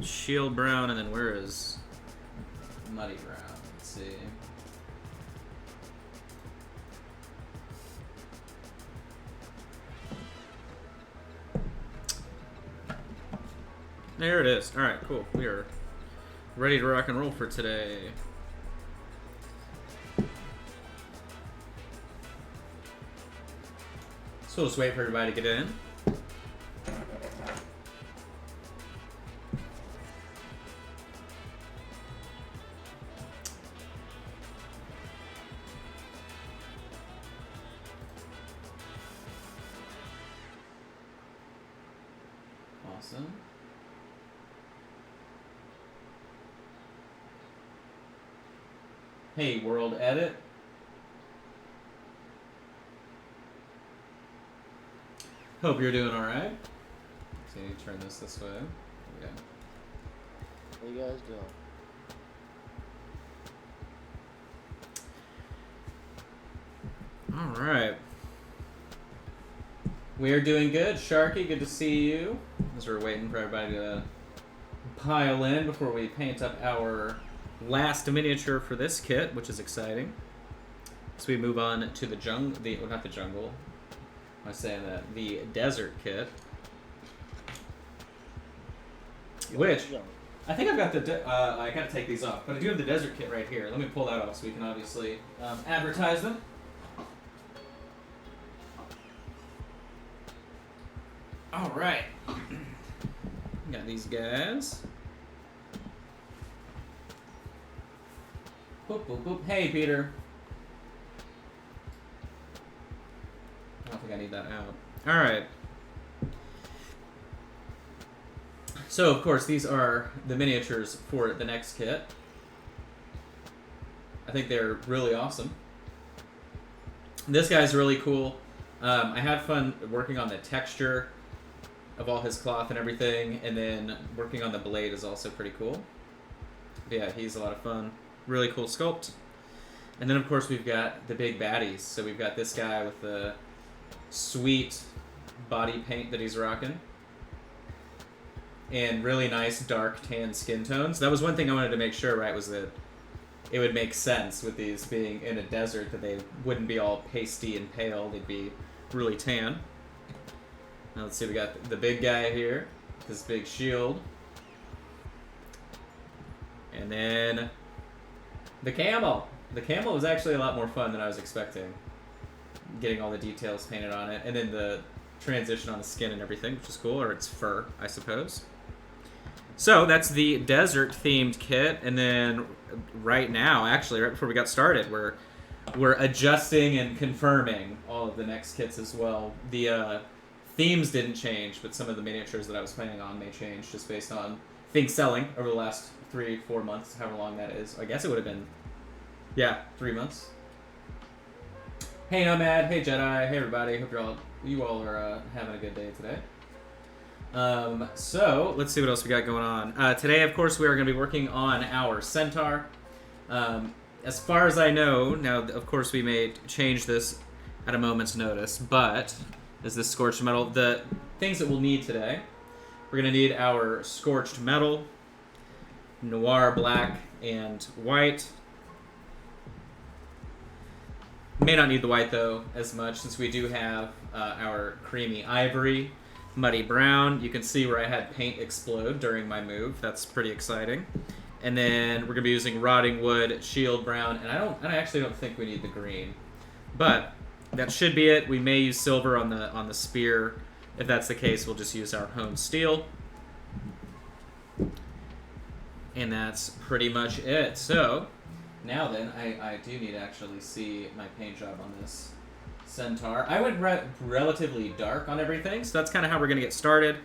Shield Brown, and then where is Muddy Brown? Let's see. There it is. All right, cool. We are ready to rock and roll for today. So we'll just wait for everybody to get in. Awesome. Hey, World Edit. Hope you're doing alright. So you turn this way. Yeah. How you guys doing? Alright. We are doing good. Sharky, good to see you. As we're waiting for everybody to pile in before we paint up our last miniature for this kit, which is exciting. So we move on to the jungle, well, not the jungle, I was saying that, the desert kit. Which, I think I've got the, I gotta take these off, but I do have the desert kit right here. Let me pull that off so we can obviously advertise them. Alright. Got these guys. Boop, boop, boop. Hey, Peter. I don't think I need that out. Alright. So, of course, these are the miniatures for the next kit. I think they're really awesome. This guy's really cool. I had fun working on the texture of all his cloth and everything, and then working on the blade is also pretty cool. But yeah, he's a lot of fun. Really cool sculpt. And then, of course, we've got the big baddies. So we've got this guy with the sweet body paint that he's rocking. And really nice dark tan skin tones. That was one thing I wanted to make sure, right, was that it would make sense with these being in a desert, that they wouldn't be all pasty and pale. They'd be really tan. Now let's see, we got the big guy here, this big shield. And then the camel. The camel was actually a lot more fun than I was expecting. Getting all the details painted on it. And then the transition on the skin and everything, which is cool, or it's fur, I suppose. So that's the desert themed kit. And then right now, actually, right before we got started, we're adjusting and confirming all of the next kits as well. The themes didn't change, but some of the miniatures that I was planning on may change just based on things selling over the last 3-4 months, however long that is. I guess it would have been, yeah, 3 months. Hey Nomad, hey Jedi, hey everybody. Hope you all are having a good day today. So let's see what else we got going on. Today, of course, we are going to be working on our centaur. As far as I know, now of course we may change this at a moment's notice, but is this scorched metal? The things that we'll need today, we're going to need our scorched metal, noir black and white. May not need the white though as much, since we do have our creamy ivory, muddy brown. You can see where I had paint explode during my move. That's pretty exciting. And then we're gonna be using rotting wood, shield brown, and I actually don't think we need the green, but that should be it. We may use silver on the spear. If that's the case, we'll just use our honed steel. And that's pretty much it. So now then, I do need to actually see my paint job on this centaur. I went relatively dark on everything, so that's kind of how we're going to get started.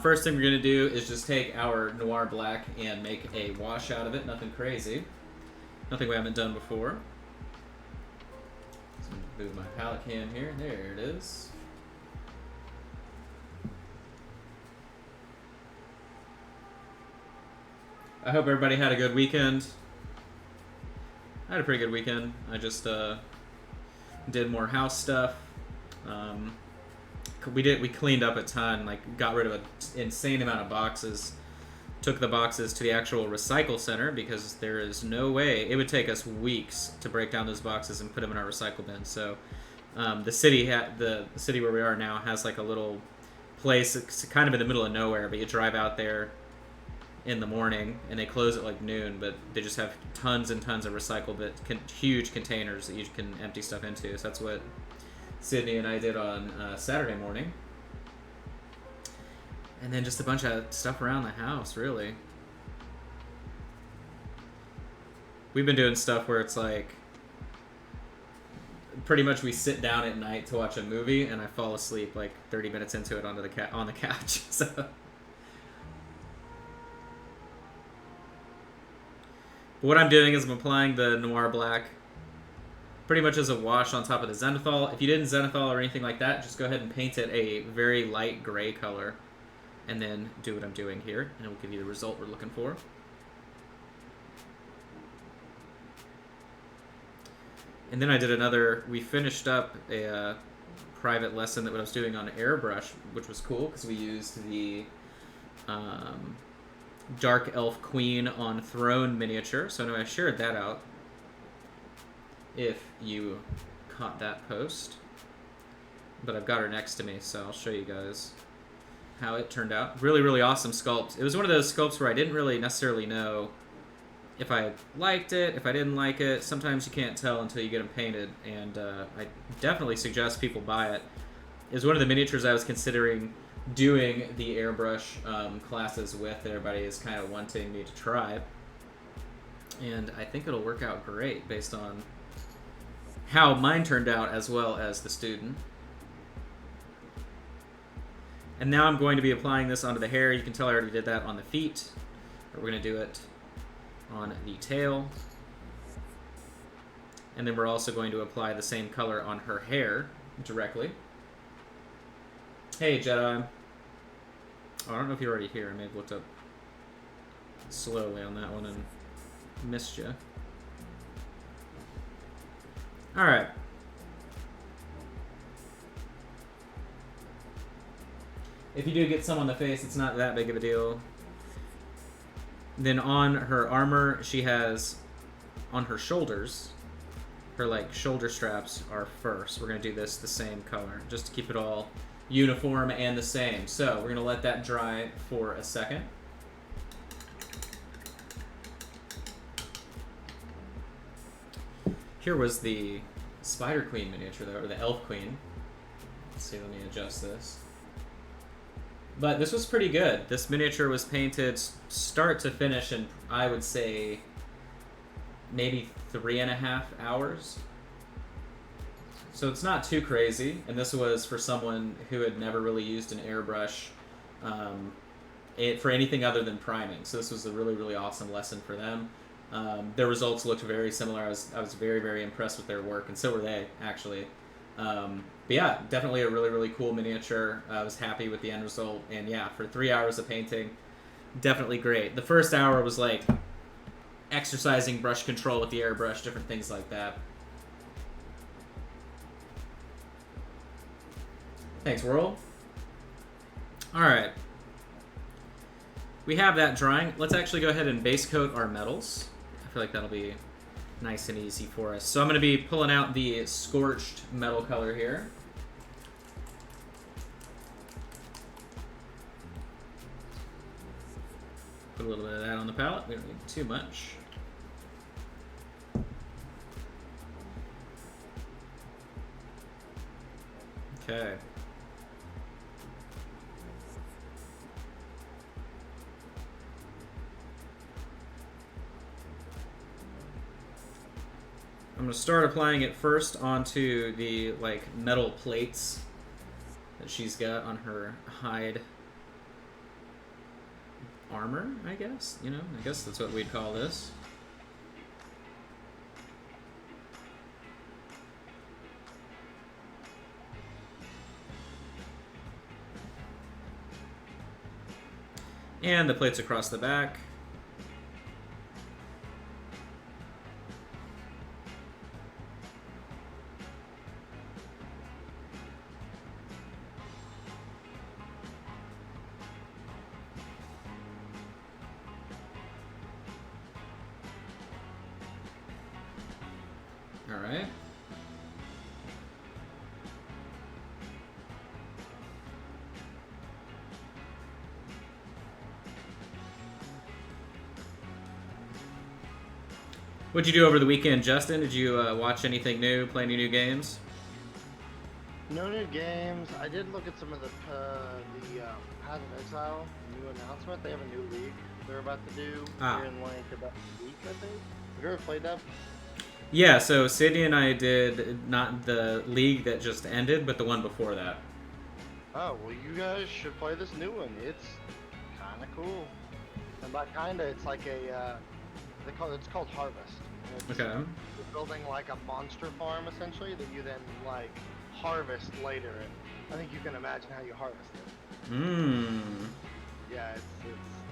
First thing we're going to do is just take our noir black and make a wash out of it. Nothing crazy. Nothing we haven't done before. So move my palette cam here. There it is. I hope everybody had a good weekend. I had a pretty good weekend. I just did more house stuff. We cleaned up a ton, like got rid of an insane amount of boxes. took the boxes to the actual recycle center because there is no way, it would take us weeks to break down those boxes and put them in our recycle bin. So the city where we are now has like a little place. It's kind of in the middle of nowhere, but you drive out there in the morning and they close at like noon, but they just have tons and tons of huge containers that you can empty stuff into. So that's what Sydney and I did on Saturday morning. And then just a bunch of stuff around the house, really. We've been doing stuff where it's like, pretty much we sit down at night to watch a movie, and I fall asleep like 30 minutes into it on the couch. So, but what I'm doing is I'm applying the Noir Black pretty much as a wash on top of the Zenithal. If you didn't Zenithal or anything like that, just go ahead and paint it a very light gray color. And then do what I'm doing here, and it will give you the result we're looking for. And then I did we finished up a private lesson that I was doing on airbrush, which was cool, because we used the Dark Elf Queen on Throne miniature. So I know I shared that out, if you caught that post. But I've got her next to me, so I'll show you guys how it turned out. Really, really awesome sculpt. It was one of those sculpts where I didn't really necessarily know if I liked it, if I didn't like it. Sometimes you can't tell until you get them painted, and I definitely suggest people buy it. It was one of the miniatures I was considering doing the airbrush classes with. Everybody is kind of wanting me to try. And I think it'll work out great based on how mine turned out as well as the student. And now I'm going to be applying this onto the hair. You can tell I already did that on the feet. But we're going to do it on the tail. And then we're also going to apply the same color on her hair directly. Hey, Jedi. Oh, I don't know if you're already here. I may have looked up slowly on that one and missed you. Alright. If you do get some on the face, it's not that big of a deal. Then on her armor, she has, on her shoulders, her like shoulder straps are first. We're going to do this the same color, just to keep it all uniform and the same. So we're going to let that dry for a second. Here was the Spider Queen miniature, though, or the Elf Queen. Let's see, let me adjust this. But this was pretty good. This miniature was painted start to finish in, I would say, maybe 3.5 hours. So it's not too crazy. And this was for someone who had never really used an airbrush for anything other than priming. So this was a really, really awesome lesson for them. Their results looked very similar. I was very, very impressed with their work, and so were they, actually. But yeah, definitely a really, really cool miniature. I was happy with the end result. And yeah, for 3 hours of painting, definitely great. The first hour was like exercising brush control with the airbrush, different things like that. Thanks, World. Alright. We have that drying. Let's actually go ahead and base coat our metals. I feel like that'll be nice and easy for us. So I'm going to be pulling out the scorched metal color here. Put a little bit of that on the palette. We don't need too much. Okay. I'm going to start applying it first onto the like metal plates that she's got on her hide armor, I guess. You know, I guess that's what we'd call this. And the plates across the back. All right. What'd you do over the weekend, Justin? Did you watch anything new, play any new games? No new games. I did look at some of the Path of Exile new announcement. They have a new league they're about to do here in like about a week, I think. Have you ever played that? Yeah, so Sydney and I did not the league that just ended, but the one before that. Oh, well, you guys should play this new one. It's kind of cool. And by kinda, it's like a it's called Harvest. And Okay. You're building like a monster farm essentially that you then like harvest later, and I think you can imagine how you harvest it. Mmm. Yeah, it's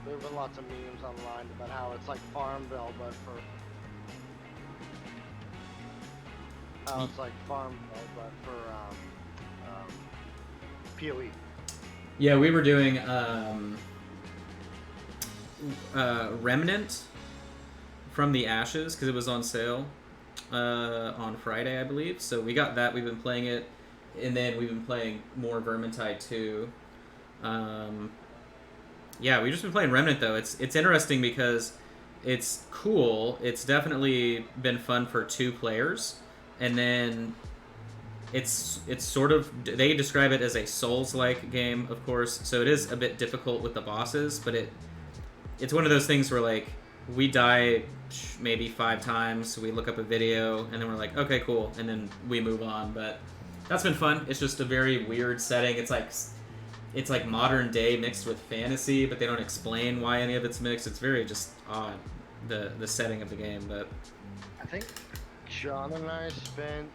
there have been lots of memes online about how it's like Farmville, but for PoE. Yeah, we were doing Remnant from the Ashes because it was on sale on Friday, I believe. So we got that. We've been playing it, and then we've been playing more Vermintide 2. Yeah, we've just been playing Remnant though. It's interesting because it's cool. It's definitely been fun for 2 players, and then it's sort of, they describe it as a Souls-like game, of course. So it is a bit difficult with the bosses, but it's one of those things where like we die maybe 5 times, we look up a video, and then we're like, okay, cool, and then we move on. But that's been fun. It's just a very weird setting. It's like modern day mixed with fantasy, but they don't explain why any of it's mixed. It's very just odd, the setting of the game. But I think John and I spent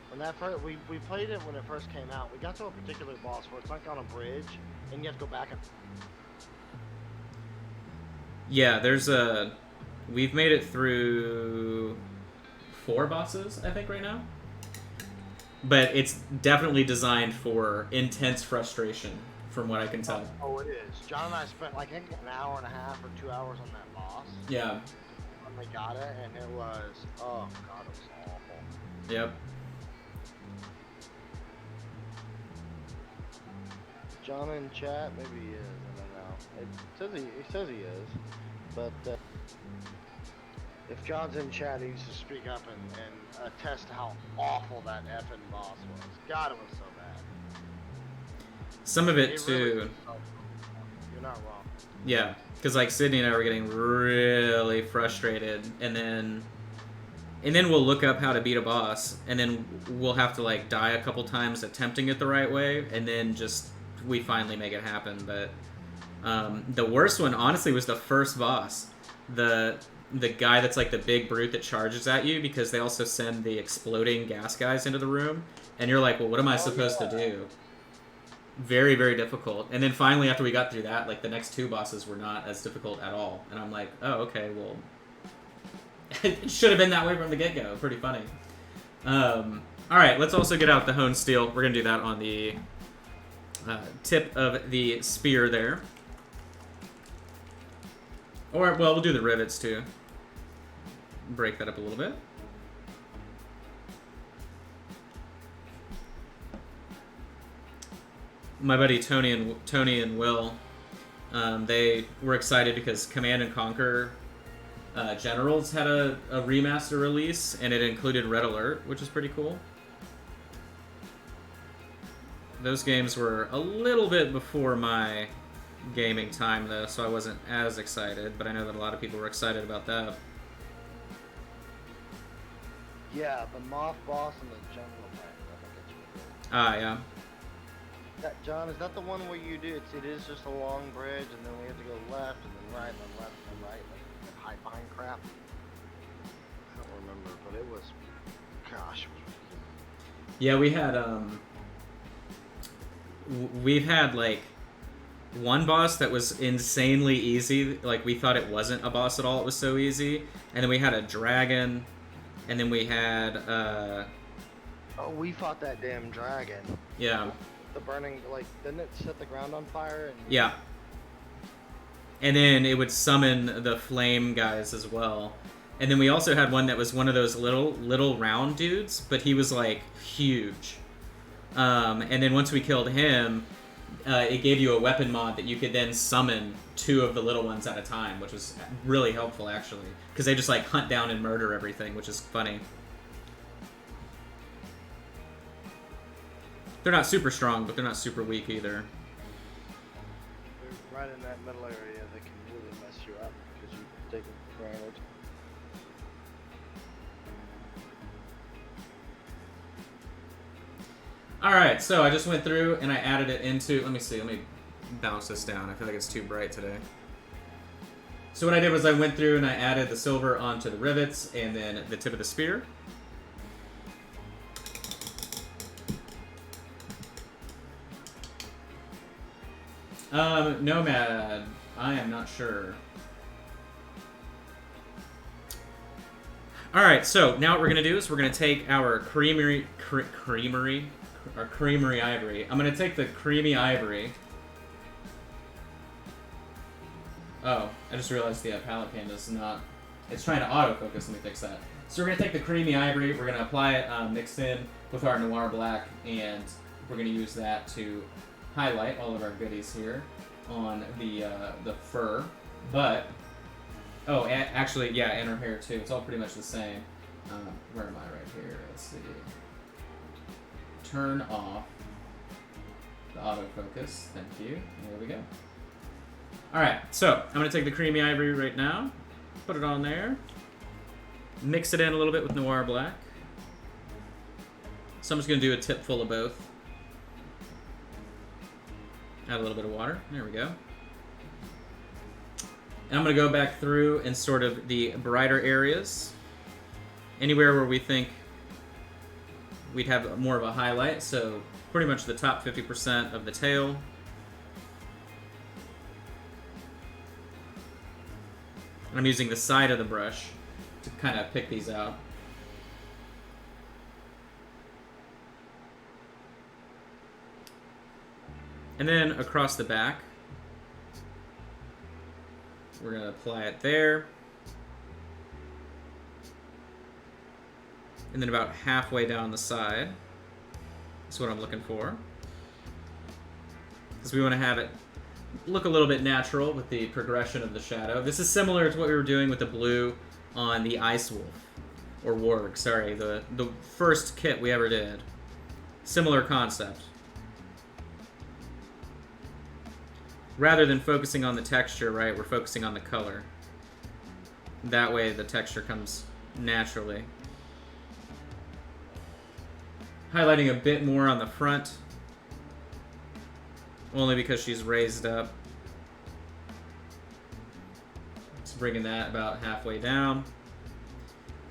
when that first we played it when it first came out. We got to a particular boss where it's like on a bridge, and you have to go back and. Yeah, we've made it through 4 bosses, I think, right now. But it's definitely designed for intense frustration, from what I can tell. Oh, it is. John and I spent like I think an hour and a half or 2 hours on that boss. Yeah. When we got it, and it was, oh god, it was awful. Yep. John in chat, maybe he is. I don't know. He says he is, but if John's in chat, he needs to speak up and attest to how awful that effing boss was. God, it was so bad. Some of it too. Really, you're not wrong. Yeah, because like Sydney and I were getting really frustrated, and then we'll look up how to beat a boss, and then we'll have to like die a couple times attempting it the right way, and then just we finally make it happen. But the worst one, honestly, was the first boss. The guy that's like the big brute that charges at you, because they also send the exploding gas guys into the room, and you're like, well, what am I supposed to do? Very, very difficult. And then finally, after we got through that, like the next 2 bosses were not as difficult at all. And I'm like, oh, okay, well, it should have been that way from the get-go. Pretty funny. All right, let's also get out the Hone Steel. We're going to do that on the tip of the spear there. Or, well, we'll do the rivets too. Break that up a little bit. My buddy Tony and Will, they were excited because Command and Conquer Generals had a remaster release, and it included Red Alert, which is pretty cool. Those games were a little bit before my gaming time, though, so I wasn't as excited, but I know that a lot of people were excited about that. Yeah, the moth boss and the jungle pack. I think it's really good. Ah, yeah. John, is that the one where you do it is just a long bridge, and then we have to go left, and then right, and then left, and then right, like high pine crap? I don't remember, but it was, gosh. Yeah, we've had like one boss that was insanely easy. Like, we thought it wasn't a boss at all, it was so easy. And then we had a dragon, and then we had oh, we fought that damn dragon. Yeah. The burning, like, didn't it set the ground on fire? And yeah. And then it would summon the flame guys as well. And then we also had one that was one of those little round dudes, but he was like huge. And then once we killed him, it gave you a weapon mod that you could then summon 2 of the little ones at a time, which was really helpful actually, because they just like hunt down and murder everything, which is funny. They're not super strong, but they're not super weak either. They're right in that middle area that can really mess you up because you take it for granted. Alright, so I just went through and I added it into... Let me see, let me bounce this down. I feel like it's too bright today. So what I did was I went through and I added the silver onto the rivets and then the tip of the spear. Nomad. I am not sure. Alright, so now what we're going to do is we're going to take our creamery ivory. I'm going to take the creamy ivory. Oh, I just realized the palette panda is not... It's trying to autofocus. Let me fix that. So we're going to take the creamy ivory, we're going to apply it mixed in with our noir black, and we're going to use that to highlight all of our goodies here on the fur. But, oh, actually, yeah, and our hair too. It's all pretty much the same. Where am I right here? Let's see. Turn off the autofocus. Thank you. There we go. Alright, so I'm going to take the creamy ivory right now, put it on there, mix it in a little bit with noir black. So I'm just going to do a tip full of both. Add a little bit of water. There we go. And I'm going to go back through and sort of the brighter areas. Anywhere where we think we'd have more of a highlight. So pretty much the top 50% of the tail. And I'm using the side of the brush to kind of pick these out. And then across the back, we're going to apply it there. And then about halfway down the side is what I'm looking for. Because we want to have it look a little bit natural with the progression of the shadow. This is similar to what we were doing with the blue on the Ice Wolf. Or Warg, sorry. The first kit we ever did. Similar concept. Rather than focusing on the texture, right, we're focusing on the color. That way the texture comes naturally. Highlighting a bit more on the front. Only because she's raised up. Just bringing that about halfway down.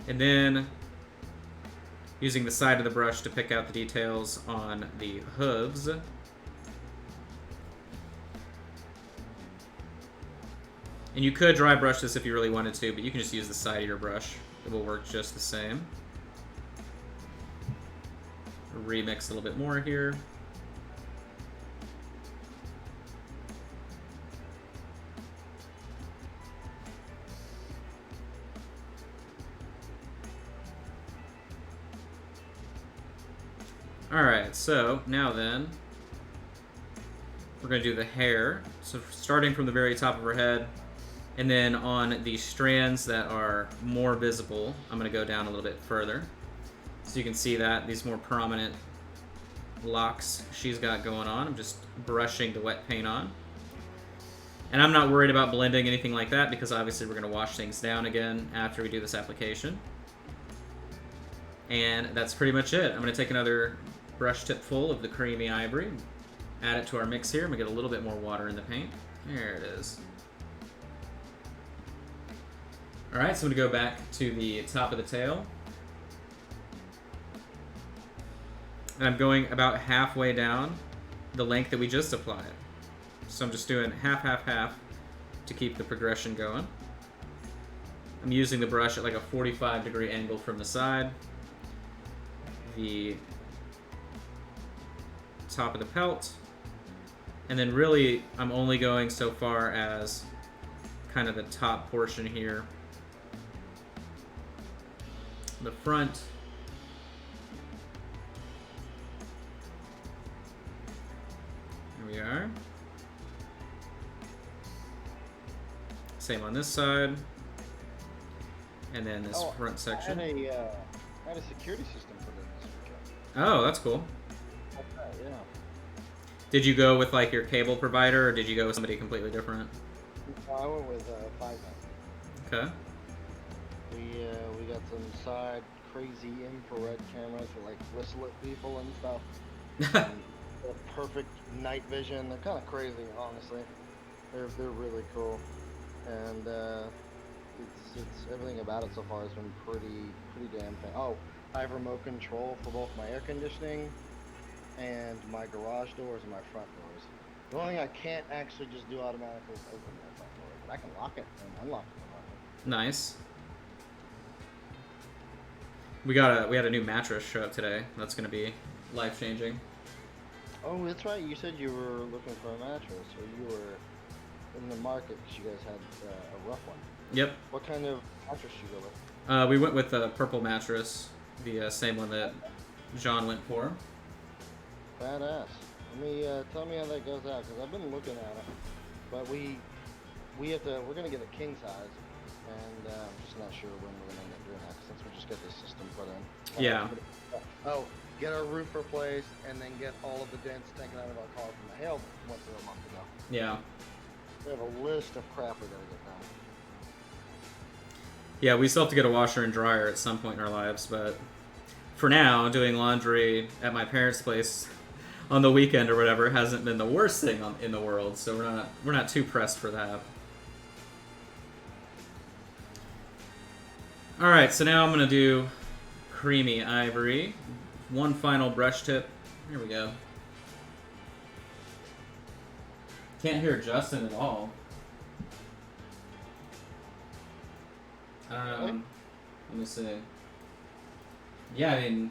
And then using the side of the brush to pick out the details on the hooves. And you could dry brush this if you really wanted to, but you can just use the side of your brush. It will work just the same. Remix a little bit more here. Alright, so now then, we're going to do the hair. So starting from the very top of her head, and then on the strands that are more visible, I'm going to go down a little bit further. So you can see that, these more prominent locks she's got going on. I'm just brushing the wet paint on. And I'm not worried about blending anything like that because obviously we're going to wash things down again after we do this application. And that's pretty much it. I'm going to take another brush tip full of the creamy ivory, add it to our mix here. I'm going to get a little bit more water in the paint. There it is. Alright, so I'm going to go back to the top of the tail. And I'm going about halfway down the length that we just applied. So I'm just doing half, half, half to keep the progression going. I'm using the brush at like a 45-degree angle from the side. The top of the pelt. And then really, I'm only going so far as kind of the top portion here. the front. Here we are. Same on this side. And then this front section. I had a security system put in this weekend. Oh, that's cool. Okay, yeah. Did you go with like your cable provider, or did you go with somebody completely different? I went with 5 Okay. We got some side crazy infrared cameras for like whistle at people and stuff. And perfect night vision. They're kind of crazy, honestly. They're really cool, and it's everything about it so far has been pretty damn thing. Oh, I have remote control for both my air conditioning and my garage doors and my front doors. The only thing I can't actually just do automatically is open my front door, but I can lock it and unlock it. Nice. We had a new mattress show up today. That's gonna be life changing. Oh, that's right. You said you were looking for a mattress, or you were in the market because you guys had a rough one. Yep. What kind of mattress you go with? We went with a purple mattress, the same one that John went for. Badass. Tell me how that goes out, because I've been looking at it, but we're gonna get a king size, and I'm just not sure when we're gonna end up doing that, since we just get this system put in. Yeah. Oh, get our roof replaced, and then get all of the dents taken out of our car from the hail that went through a month ago. Yeah. We have a list of crap we gotta get done. Yeah, we still have to get a washer and dryer at some point in our lives, but for now, doing laundry at my parents' place on the weekend or whatever hasn't been the worst thing in the world, so we're not too pressed for that. All right, so now I'm gonna do creamy ivory. One final brush tip. Here we go. Can't hear Justin at all. I don't know. Let me see. Yeah, I mean,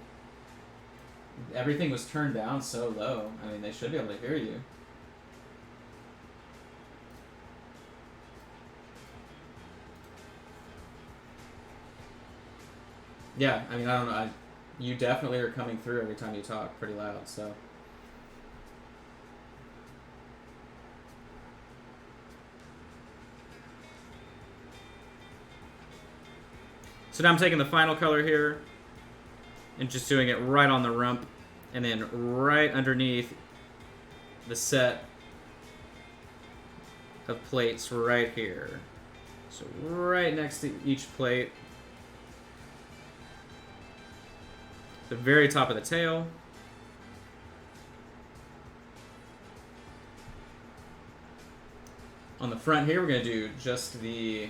everything was turned down so low. I mean, they should be able to hear you. Yeah, I mean, I don't know. You definitely are coming through every time you talk pretty loud, so. So now I'm taking the final color here and just doing it right on the rump, and then right underneath the set of plates right here. So right next to each plate. The very top of the tail. On the front here, we're going to do just the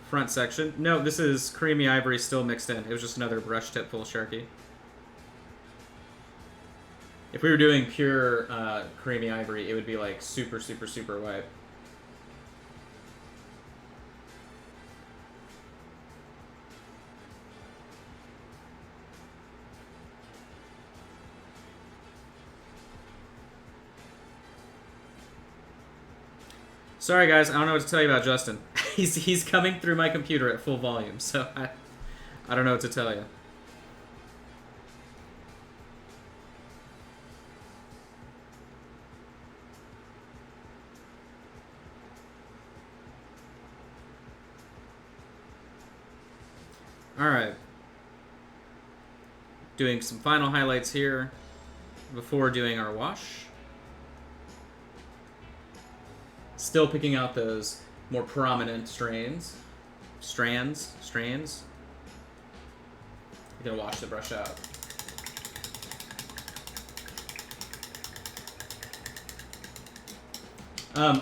front section. No, this is creamy ivory still mixed in. It was just another brush tip full Sharpie. If we were doing pure creamy ivory, it would be like super, super, super white. Sorry guys, I don't know what to tell you about Justin. He's coming through my computer at full volume, so I don't know what to tell you. Alright. Doing some final highlights here before doing our wash. Still picking out those more prominent strands. You're gonna wash the brush out.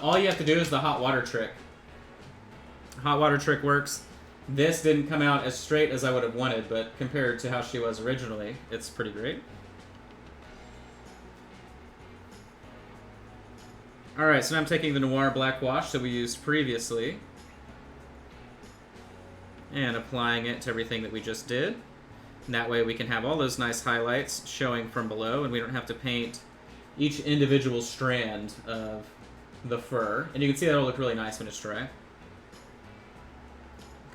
All you have to do is the hot water trick. Hot water trick works. This didn't come out as straight as I would have wanted, but compared to how she was originally, it's pretty great. Alright, so now I'm taking the Noir Black Wash that we used previously and applying it to everything that we just did. And that way we can have all those nice highlights showing from below, and we don't have to paint each individual strand of the fur. And you can see that'll look really nice when it's dry. I'm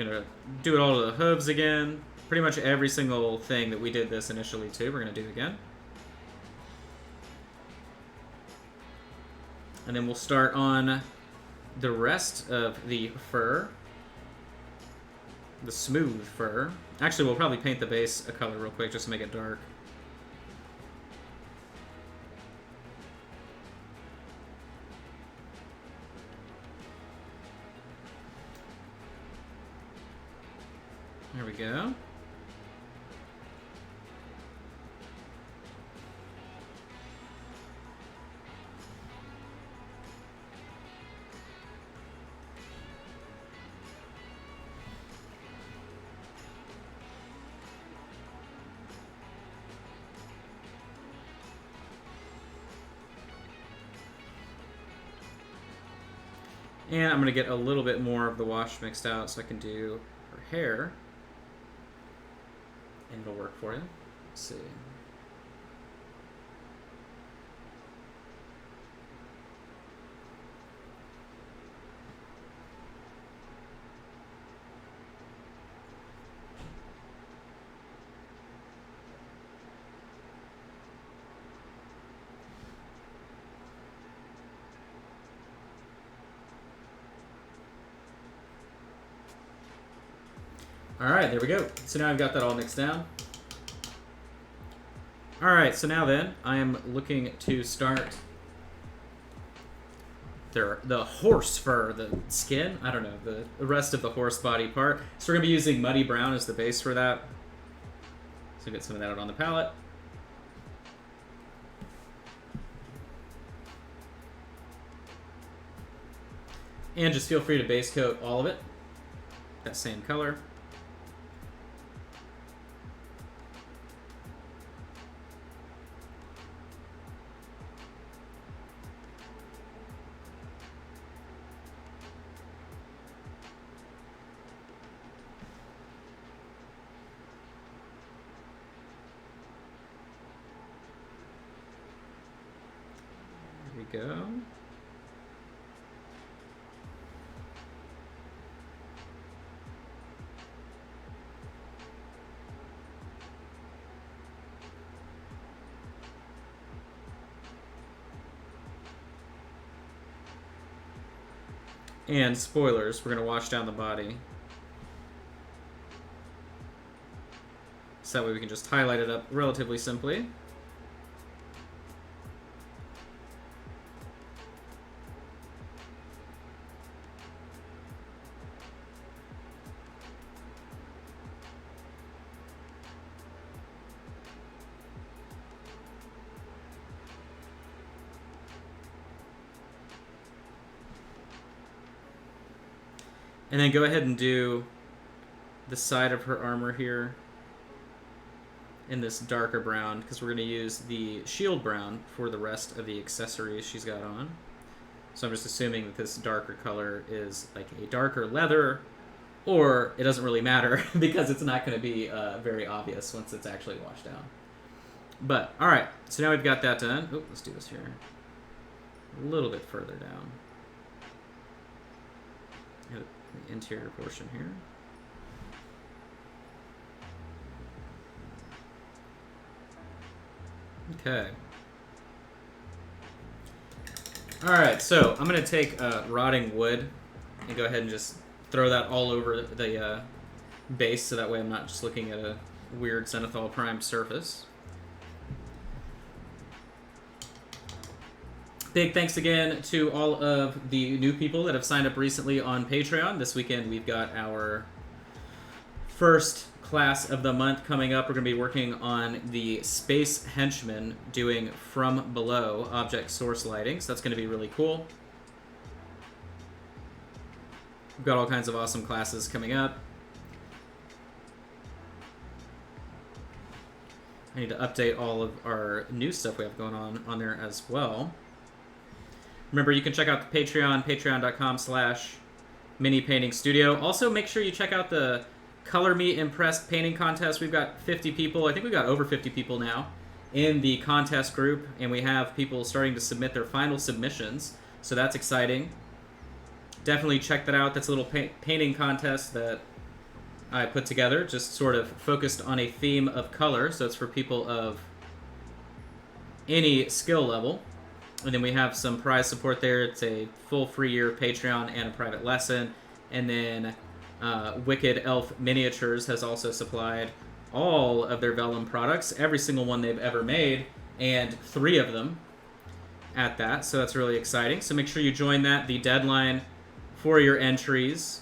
Gonna do it all to the hooves again. Pretty much every single thing that we did this initially to, we're gonna do again. And then we'll start on the rest of the fur. The smooth fur. Actually, we'll probably paint the base a color real quick just to make it dark. There we go. And I'm going to get a little bit more of the wash mixed out so I can do her hair. And it'll work for you. Let's see. Alright, there we go. So now I've got that all mixed down. Alright, so now then, I am looking to start the horse fur, the skin, I don't know, the rest of the horse body part. So we're going to be using Muddy Brown as the base for that. So get some of that out on the palette. And just feel free to base coat all of it, that same color. Go. And spoilers, we're going to wash down the body. So that way we can just highlight it up relatively simply. And then go ahead and do the side of her armor here in this darker brown, because we're going to use the shield brown for the rest of the accessories she's got on. So I'm just assuming that this darker color is like a darker leather, or it doesn't really matter because it's not going to be very obvious once it's actually washed down. But, alright, so now we've got that done. Oh, let's do this here. A little bit further down. The interior portion here. Okay. Alright, so I'm going to take rotting wood and go ahead and just throw that all over the base so that way I'm not just looking at a weird Zenithal primed surface. Big thanks again to all of the new people that have signed up recently on Patreon. This weekend we've got our first class of the month coming up. We're going to be working on the Space Henchman doing From Below object source lighting, so that's going to be really cool. We've got all kinds of awesome classes coming up. I need to update all of our new stuff we have going on there as well. Remember, you can check out the Patreon, patreon.com/minipaintingstudio. Also, make sure you check out the Color Me Impressed painting contest. We've got 50 people. I think we've got over 50 people now in the contest group, and we have people starting to submit their final submissions, so that's exciting. Definitely check that out. That's a little painting contest that I put together, just sort of focused on a theme of color, so it's for people of any skill level. And then we have some prize support there. It's a full free year of Patreon and a private lesson. And then Wicked Elf Miniatures has also supplied all of their vellum products, every single one they've ever made, and 3 of them at that. So that's really exciting. So make sure you join that. The deadline for your entries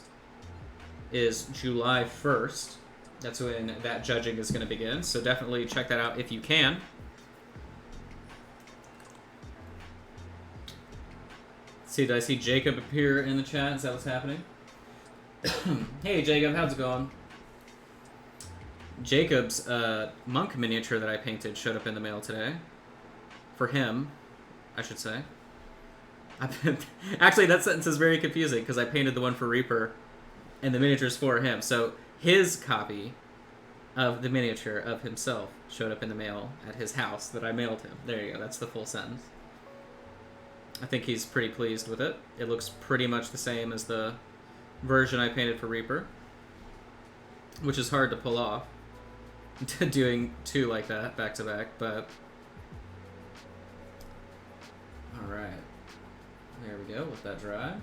is July 1st. That's when that judging is going to begin. So definitely check that out if you can. Let's see, did I see Jacob appear in the chat? Is that what's happening? Hey Jacob, how's it going? Jacob's monk miniature that I painted showed up in the mail today. For him, I should say. Actually, that sentence is very confusing because I painted the one for Reaper and the miniature's for him. So his copy of the miniature of himself showed up in the mail at his house that I mailed him. There you go. That's the full sentence. I think he's pretty pleased with it. It looks pretty much the same as the version I painted for Reaper, which is hard to pull off, doing 2 like that back to back, but all right. There we go, let that dry.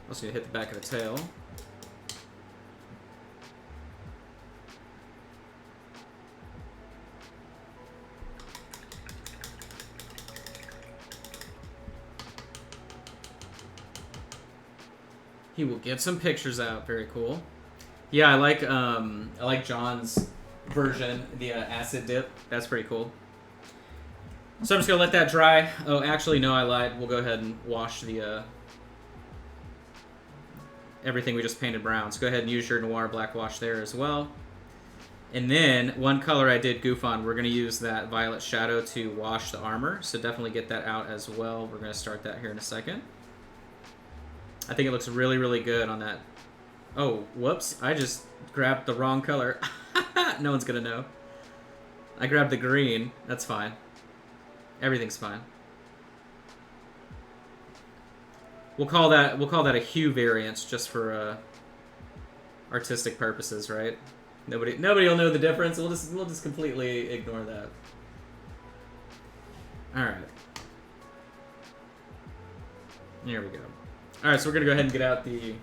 Also gonna hit the back of the tail. He will get some pictures out. Very cool. Yeah, I like John's version, the acid dip. That's pretty cool. So I'm just gonna let that dry. Oh, actually, no, I lied. We'll go ahead and wash the everything we just painted brown. So go ahead and use your Noir black wash there as well. And then one color I did goof on. We're gonna use that Violet Shadow to wash the armor. So definitely get that out as well. We're gonna start that here in a second. I think it looks really, really good on that. Oh, whoops. I just grabbed the wrong color. No one's gonna know. I grabbed the green. That's fine. Everything's fine. We'll call that a hue variance just for artistic purposes, right? Nobody will know the difference. We'll just completely ignore that. All right. There we go. All right, so we're gonna go ahead and get out the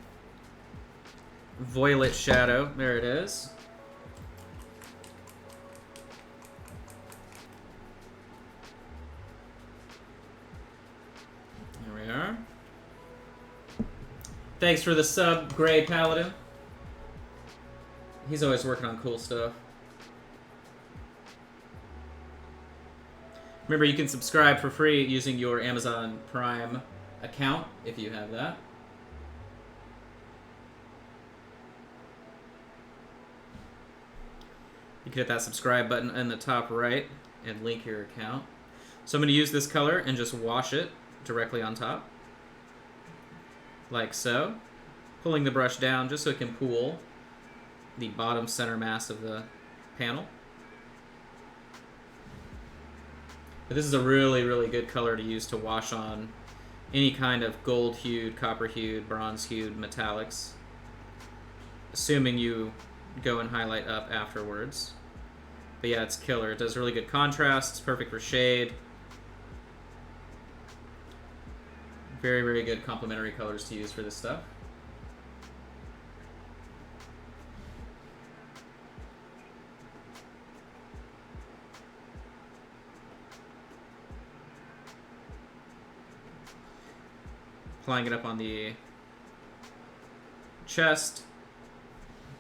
Violet Shadow. There it is. There we are. Thanks for the sub, Gray Paladin. He's always working on cool stuff. Remember, you can subscribe for free using your Amazon Prime account, if you have that. You can hit that subscribe button in the top right and link your account. So I'm going to use this color and just wash it directly on top. Like so. Pulling the brush down just so it can pool the bottom center mass of the panel. But this is a really, really good color to use to wash on any kind of gold-hued, copper-hued, bronze-hued metallics, assuming you go and highlight up afterwards. But yeah, it's killer. It does really good contrast. It's perfect for shade. Very, very good complementary colors to use for this stuff. Applying it up on the chest,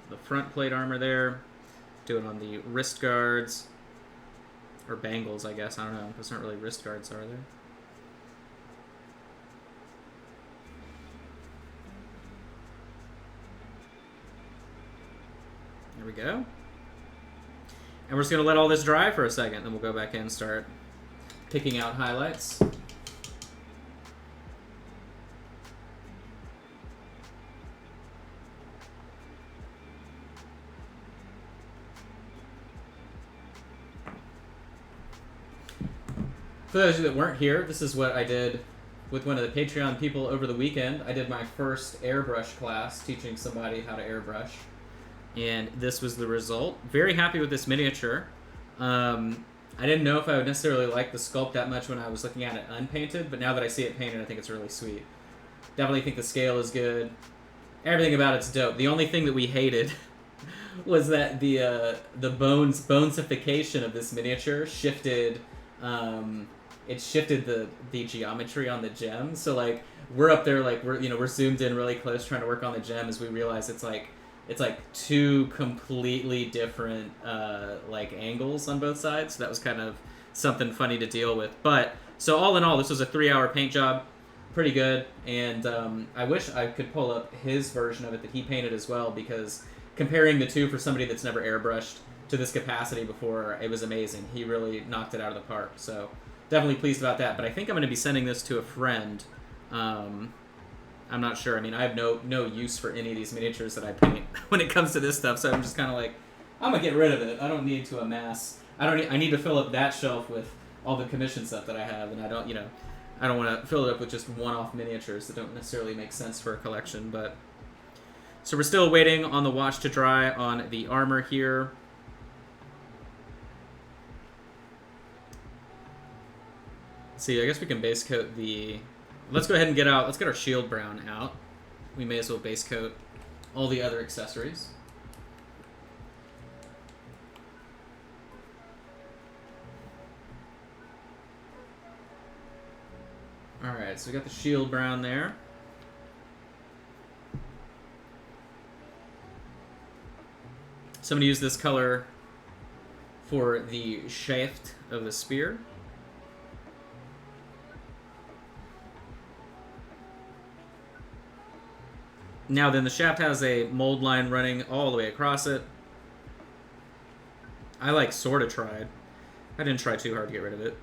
the front plate armor there, do it on the wrist guards, or bangles, I guess, I don't know, those aren't really wrist guards, are there? There we go. And we're just going to let all this dry for a second, then we'll go back in and start picking out highlights. For those of you that weren't here, this is what I did with one of the Patreon people over the weekend. I did my first airbrush class, teaching somebody how to airbrush. And this was the result. Very happy with this miniature. I didn't know if I would necessarily like the sculpt that much when I was looking at it unpainted, but now that I see it painted, I think it's really sweet. Definitely think the scale is good. Everything about it's dope. The only thing that we hated was that the bonesification of this miniature shifted. It shifted the geometry on the gem. So like we're up there, like we're zoomed in really close trying to work on the gem as we realize it's like two completely different like angles on both sides. So that was kind of something funny to deal with. But so all in all, this was a 3-hour paint job. Pretty good. And I wish I could pull up his version of it that he painted as well, because comparing the two for somebody that's never airbrushed to this capacity before, it was amazing. He really knocked it out of the park. So definitely pleased about that. But I think I'm going to be sending this to a friend. I'm not sure. I mean, I have no use for any of these miniatures that I paint when it comes to this stuff. So I'm just kind of like, I'm going to get rid of it. I don't need to amass. I need to fill up that shelf with all the commission stuff that I have. And I don't want to fill it up with just one-off miniatures that don't necessarily make sense for a collection. But so we're still waiting on the wash to dry on the armor here. Let's see, I guess we can base coat the... Let's go ahead and let's get our shield brown out. We may as well base coat all the other accessories. Alright, so we got the shield brown there. So I'm going to use this color for the shaft of the spear. Now then, the shaft has a mold line running all the way across it. I like sort of tried. I didn't try too hard to get rid of it.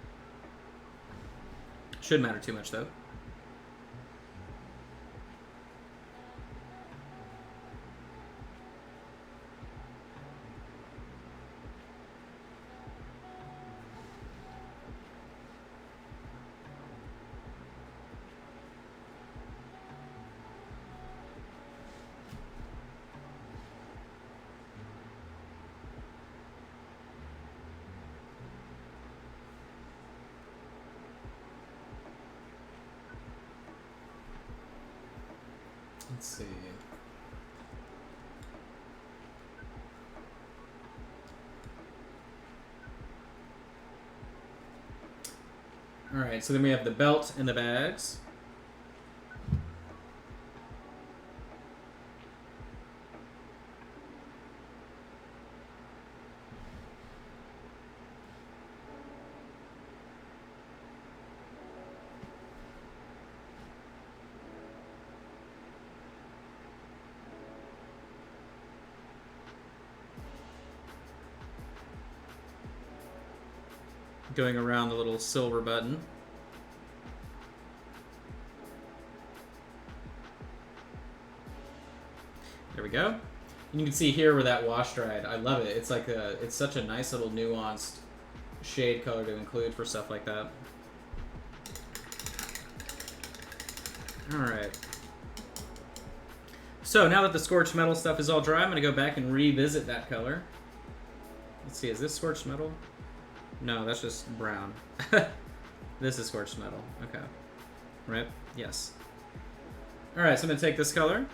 Shouldn't matter too much though. Let's see. Alright, so then we have the belt and the bags. Going around the little silver button. There we go. And you can see here where that wash dried. I love it. It's like it's such a nice little nuanced shade color to include for stuff like that. Alright. So now that the scorched metal stuff is all dry, I'm going to go back and revisit that color. Let's see, is this scorched metal? No, that's just brown. This is scorched metal. Okay. Right? Yes. Alright, so I'm going to take this color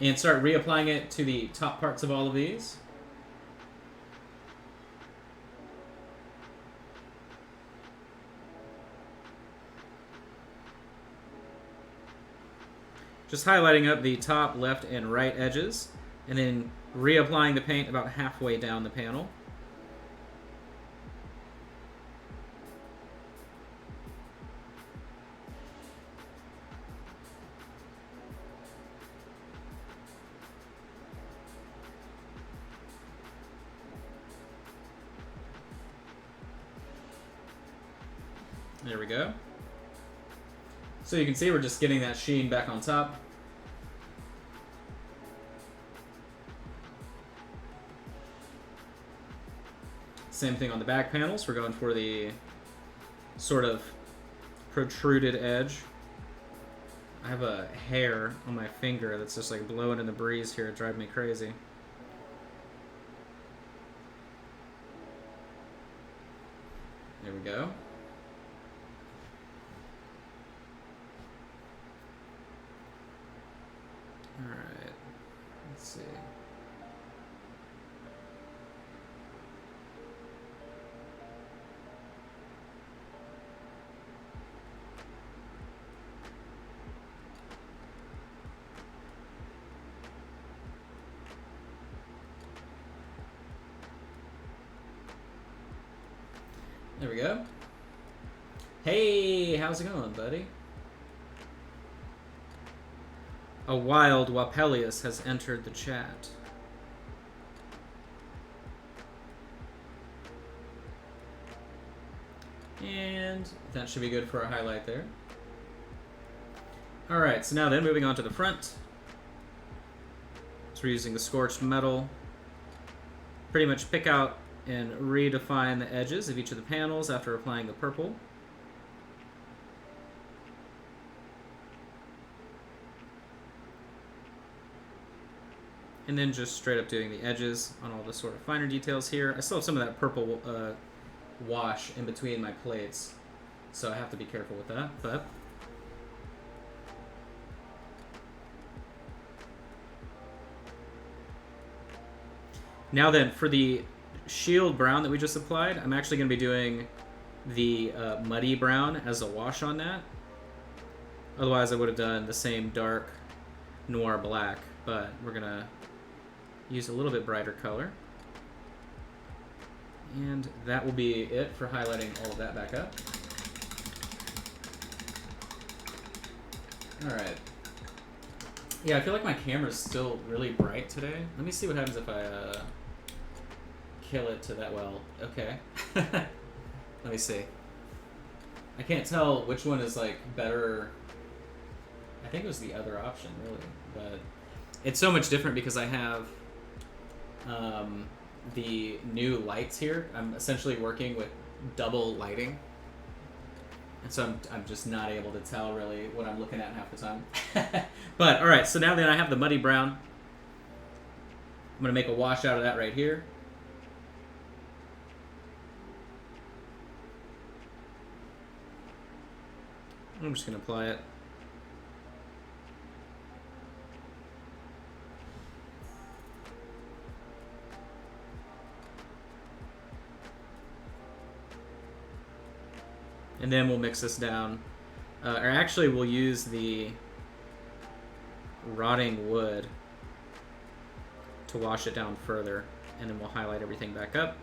and start reapplying it to the top parts of all of these. Just highlighting up the top, left, and right edges, and then reapplying the paint about halfway down the panel. There we go. So you can see we're just getting that sheen back on top. Same thing on the back panels. We're going for the sort of protruded edge. I have a hair on my finger that's just like blowing in the breeze here. It drives me crazy. There we go. All right. Let's see. There we go. Hey, how's it going, buddy? A wild Wapelius has entered the chat. And that should be good for a highlight there. Alright, so now then moving on to the front. So we're using the scorched metal. Pretty much pick out and redefine the edges of each of the panels after applying the purple. And then just straight up doing the edges on all the sort of finer details here. I still have some of that purple wash in between my plates, so I have to be careful with that. But now then, for the shield brown that we just applied, I'm actually going to be doing the muddy brown as a wash on that. Otherwise, I would have done the same dark noir black, but we're going to use a little bit brighter color. And that will be it for highlighting all of that back up. Alright. Yeah, I feel like my camera's still really bright today. Let me see what happens if I kill it to that well. Okay. Let me see. I can't tell which one is like better. I think it was the other option, really. But it's so much different because I have the new lights here. I'm essentially working with double lighting, and so I'm just not able to tell really what I'm looking at half the time. But all right, so now that I have the muddy brown, I'm gonna make a wash out of that right here. I'm just gonna apply it. And then we'll mix this down. Or actually, we'll use the rotting wood to wash it down further. And then we'll highlight everything back up.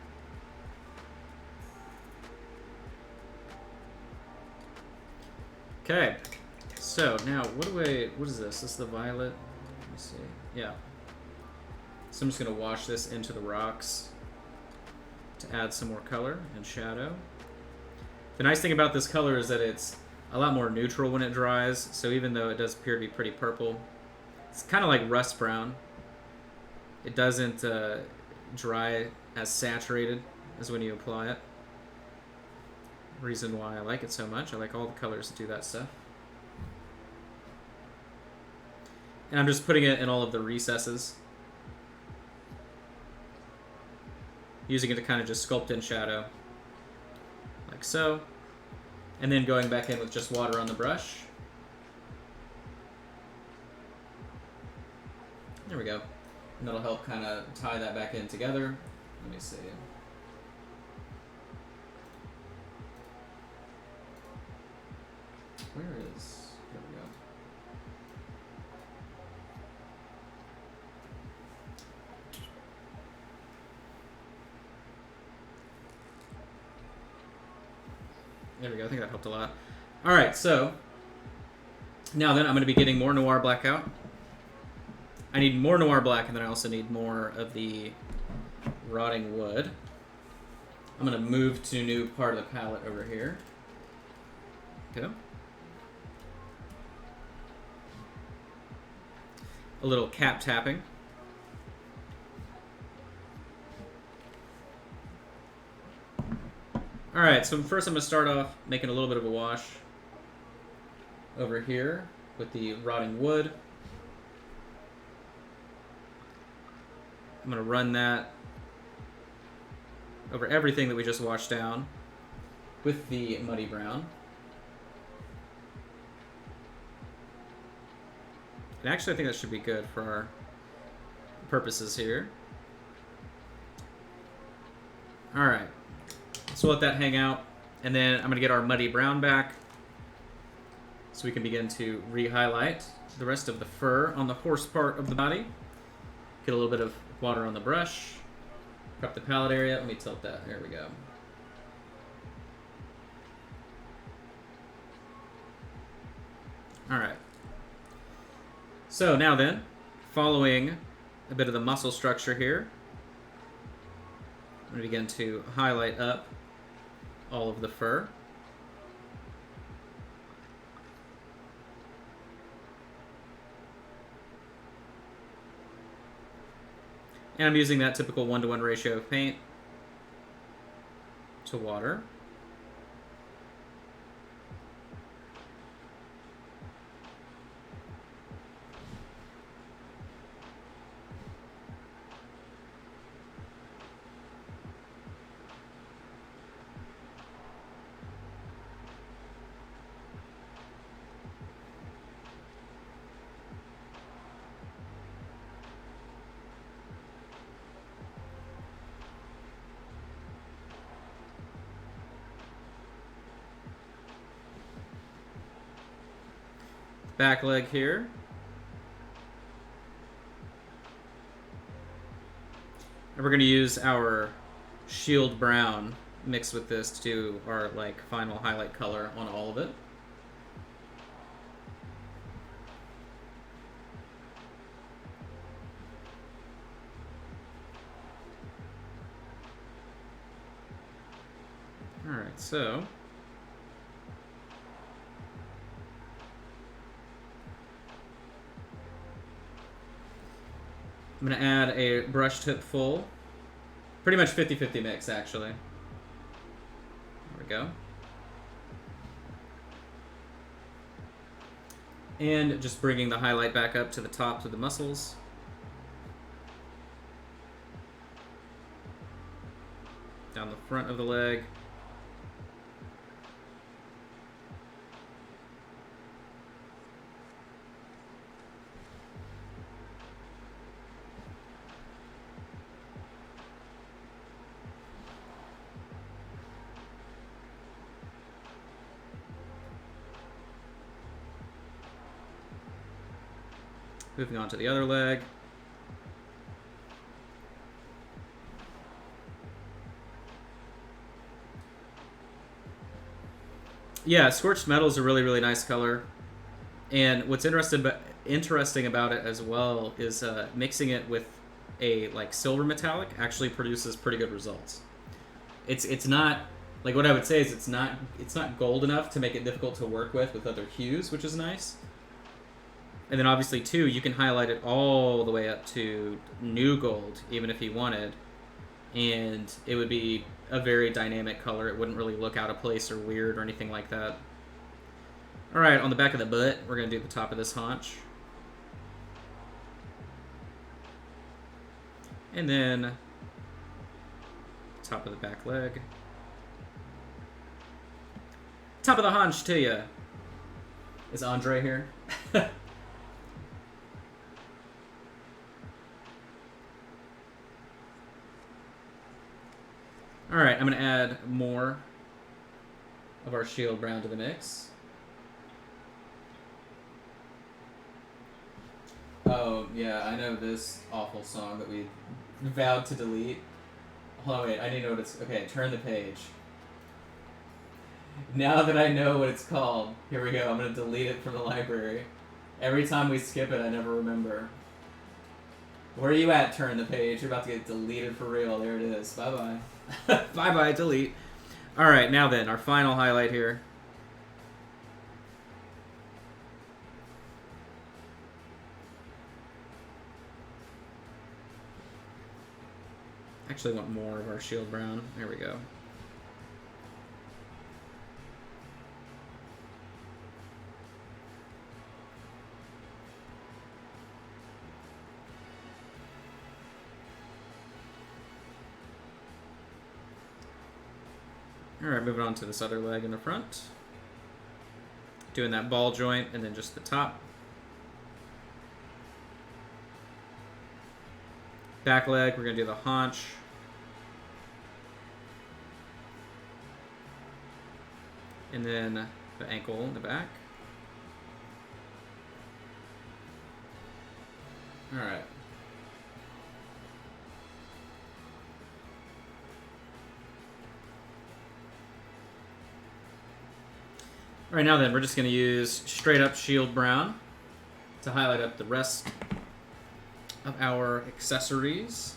Okay. So now, what is this? This is the violet? Let me see. Yeah. So I'm just going to wash this into the rocks to add some more color and shadow. The nice thing about this color is that it's a lot more neutral when it dries, so even though it does appear to be pretty purple, it's kind of like rust brown. It doesn't dry as saturated as when you apply it. Reason why I like it so much. I like all the colors that do that stuff. And I'm just putting it in all of the recesses, using it to kind of just sculpt in shadow. Like so, and then going back in with just water on the brush. There we go. And that'll help kind of tie that back in together. Let me see. Where is... There we go. There we go. I think that helped a lot. All right, so now then I'm going to be getting more noir black out. I need more noir black, and then I also need more of the rotting wood. I'm going to move to a new part of the palette over here. Okay. A little cap tapping. Alright, so first I'm going to start off making a little bit of a wash. over here with the rotting wood. I'm going to run that over everything that we just washed down with the muddy brown. And actually, I think that should be good for our purposes here. All right, so let that hang out. And then I'm going to get our muddy brown back so we can begin to re-highlight the rest of the fur on the horse part of the body. Get a little bit of water on the brush. Prep the palette area. Let me tilt that. There we go. All right. So now then, following a bit of the muscle structure here, I'm going to begin to highlight up all of the fur. And I'm using that typical 1-to-1 ratio of paint to water. Back leg here. And we're going to use our shield brown mixed with this to do our like final highlight color on all of it. All right, so I'm going to add a brush tip full. Pretty much 50-50 mix, actually. There we go. And just bringing the highlight back up to the tops of the muscles. Down the front of the leg. Moving on to the other leg. Yeah, scorched metal is a really, really nice color. And what's interesting about it as well is mixing it with a like silver metallic actually produces pretty good results. It's not like what I would say is it's not gold enough to make it difficult to work with other hues, which is nice. And then obviously too, you can highlight it all the way up to new gold, even if you wanted, and it would be a very dynamic color. It wouldn't really look out of place or weird or anything like that. All right, on the back of the butt, we're gonna do the top of this haunch. And then top of the back leg. Top of the haunch to you. Is Andre here? All right, I'm going to add more of our shield brown to the mix. Oh, yeah, I know this awful song that we vowed to delete. Hold on, wait, I need to know what it's... Okay, turn the page. Now that I know what it's called, here we go. I'm going to delete it from the library. Every time we skip it, I never remember. Where are you at, turn the page? You're about to get deleted for real. There it is. Bye-bye. Bye-bye, delete. All right, now then, our final highlight here. Actually, I want more of our shield brown. There we go. Alright, moving on to this other leg in the front. Doing that ball joint and then just the top. Back leg, we're going to do the haunch. And then the ankle in the back. Alright. Alright, now then, we're just going to use straight up shield brown to highlight up the rest of our accessories.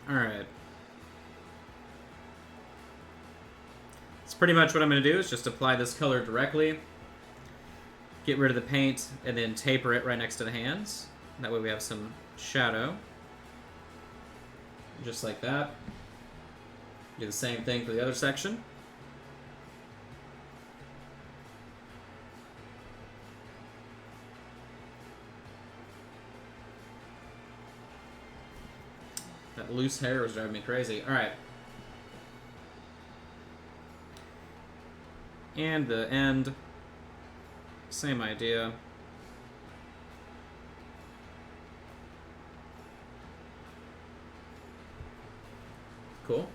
Alright. That's pretty much what I'm going to do, is just apply this color directly, get rid of the paint, and then taper it right next to the hands. That way we have some shadow. Just like that. Do the same thing for the other section. That loose hair was driving me crazy. Alright. And the end. Same idea. Cool.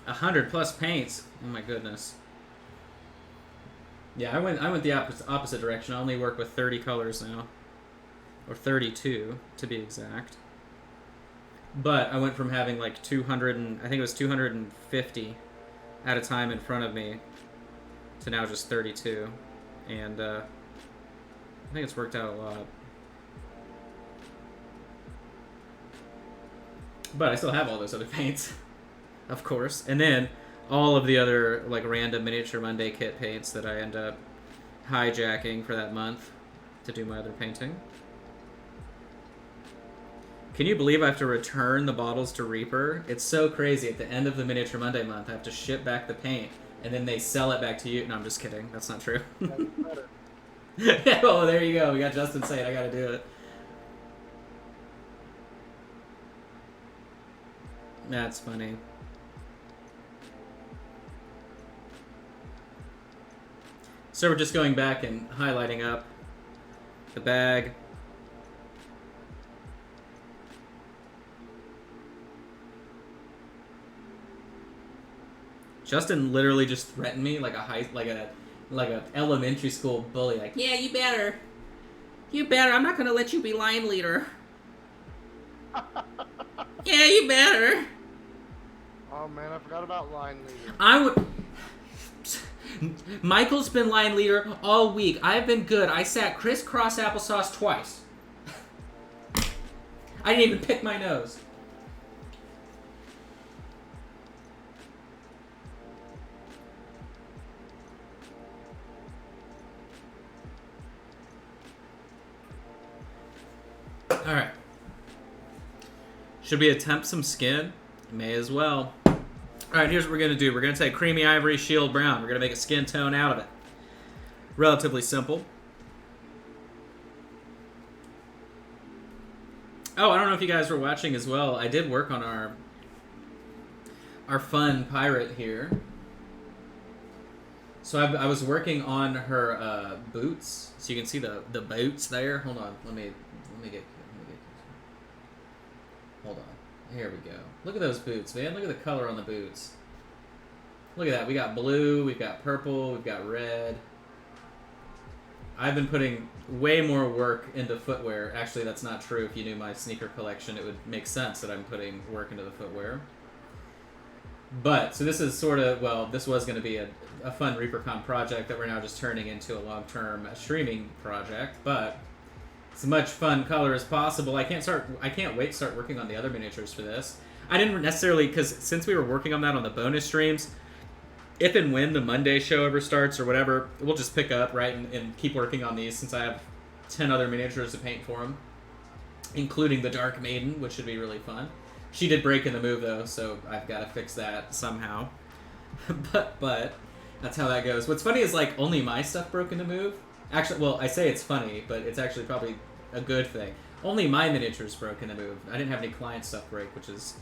+100 paints. Oh my goodness. Yeah, I went the opposite direction. I only work with 30 colors now, or 32 to be exact. But I went from having like 200 and I think it was 250 at a time in front of me to now just 32, and I think it's worked out a lot. But I still have all those other paints, of course, and then all of the other like random Miniature Monday kit paints that I end up hijacking for that month to do my other painting. Can you believe I have to return the bottles to Reaper? It's so crazy. At the end of the Miniature Monday month, I have to ship back the paint, and then they sell it back to you. No, I'm just kidding. That's not true. Oh, there you go. We got Justin saying I gotta do it. That's funny. So we're just going back and highlighting up the bag. Justin literally just threatened me like a elementary school bully. Like, yeah, you better. I'm not gonna let you be line leader. Yeah, you better. Oh man, I forgot about line leader. I would. Michael's been line leader all week. I've been good. I sat crisscross applesauce twice. I didn't even pick my nose. Alright. Should we attempt some skin? May as well. Alright, here's what we're going to do. We're going to take Creamy Ivory Shield Brown. We're going to make a skin tone out of it. Relatively simple. Oh, I don't know if you guys were watching as well. I did work on our fun pirate here. So I was working on her boots. So you can see the boots there. Hold on. Let me get... Hold on. Here we go. Look at those boots, man. Look at the color on the boots. Look at that. We got blue, we've got purple, we've got red. I've been putting way more work into footwear. Actually, that's not true. If you knew my sneaker collection, it would make sense that I'm putting work into the footwear. But, so this is sort of, well, this was going to be a fun ReaperCon project that we're now just turning into a long-term streaming project, but as much fun color as possible. I can't wait to start working on the other miniatures for this. I didn't necessarily, because since we were working on that on the bonus streams, if and when the Monday show ever starts or whatever, we'll just pick up, right, and keep working on these since I have 10 other miniatures to paint for them. including the Dark Maiden, which should be really fun. She did break in the move though, so I've got to fix that somehow. but that's how that goes. What's funny is like only my stuff broke in the move. Actually, well, I say it's funny, but it's actually probably a good thing. Only my miniatures broke in the move. I didn't have any client stuff break, which is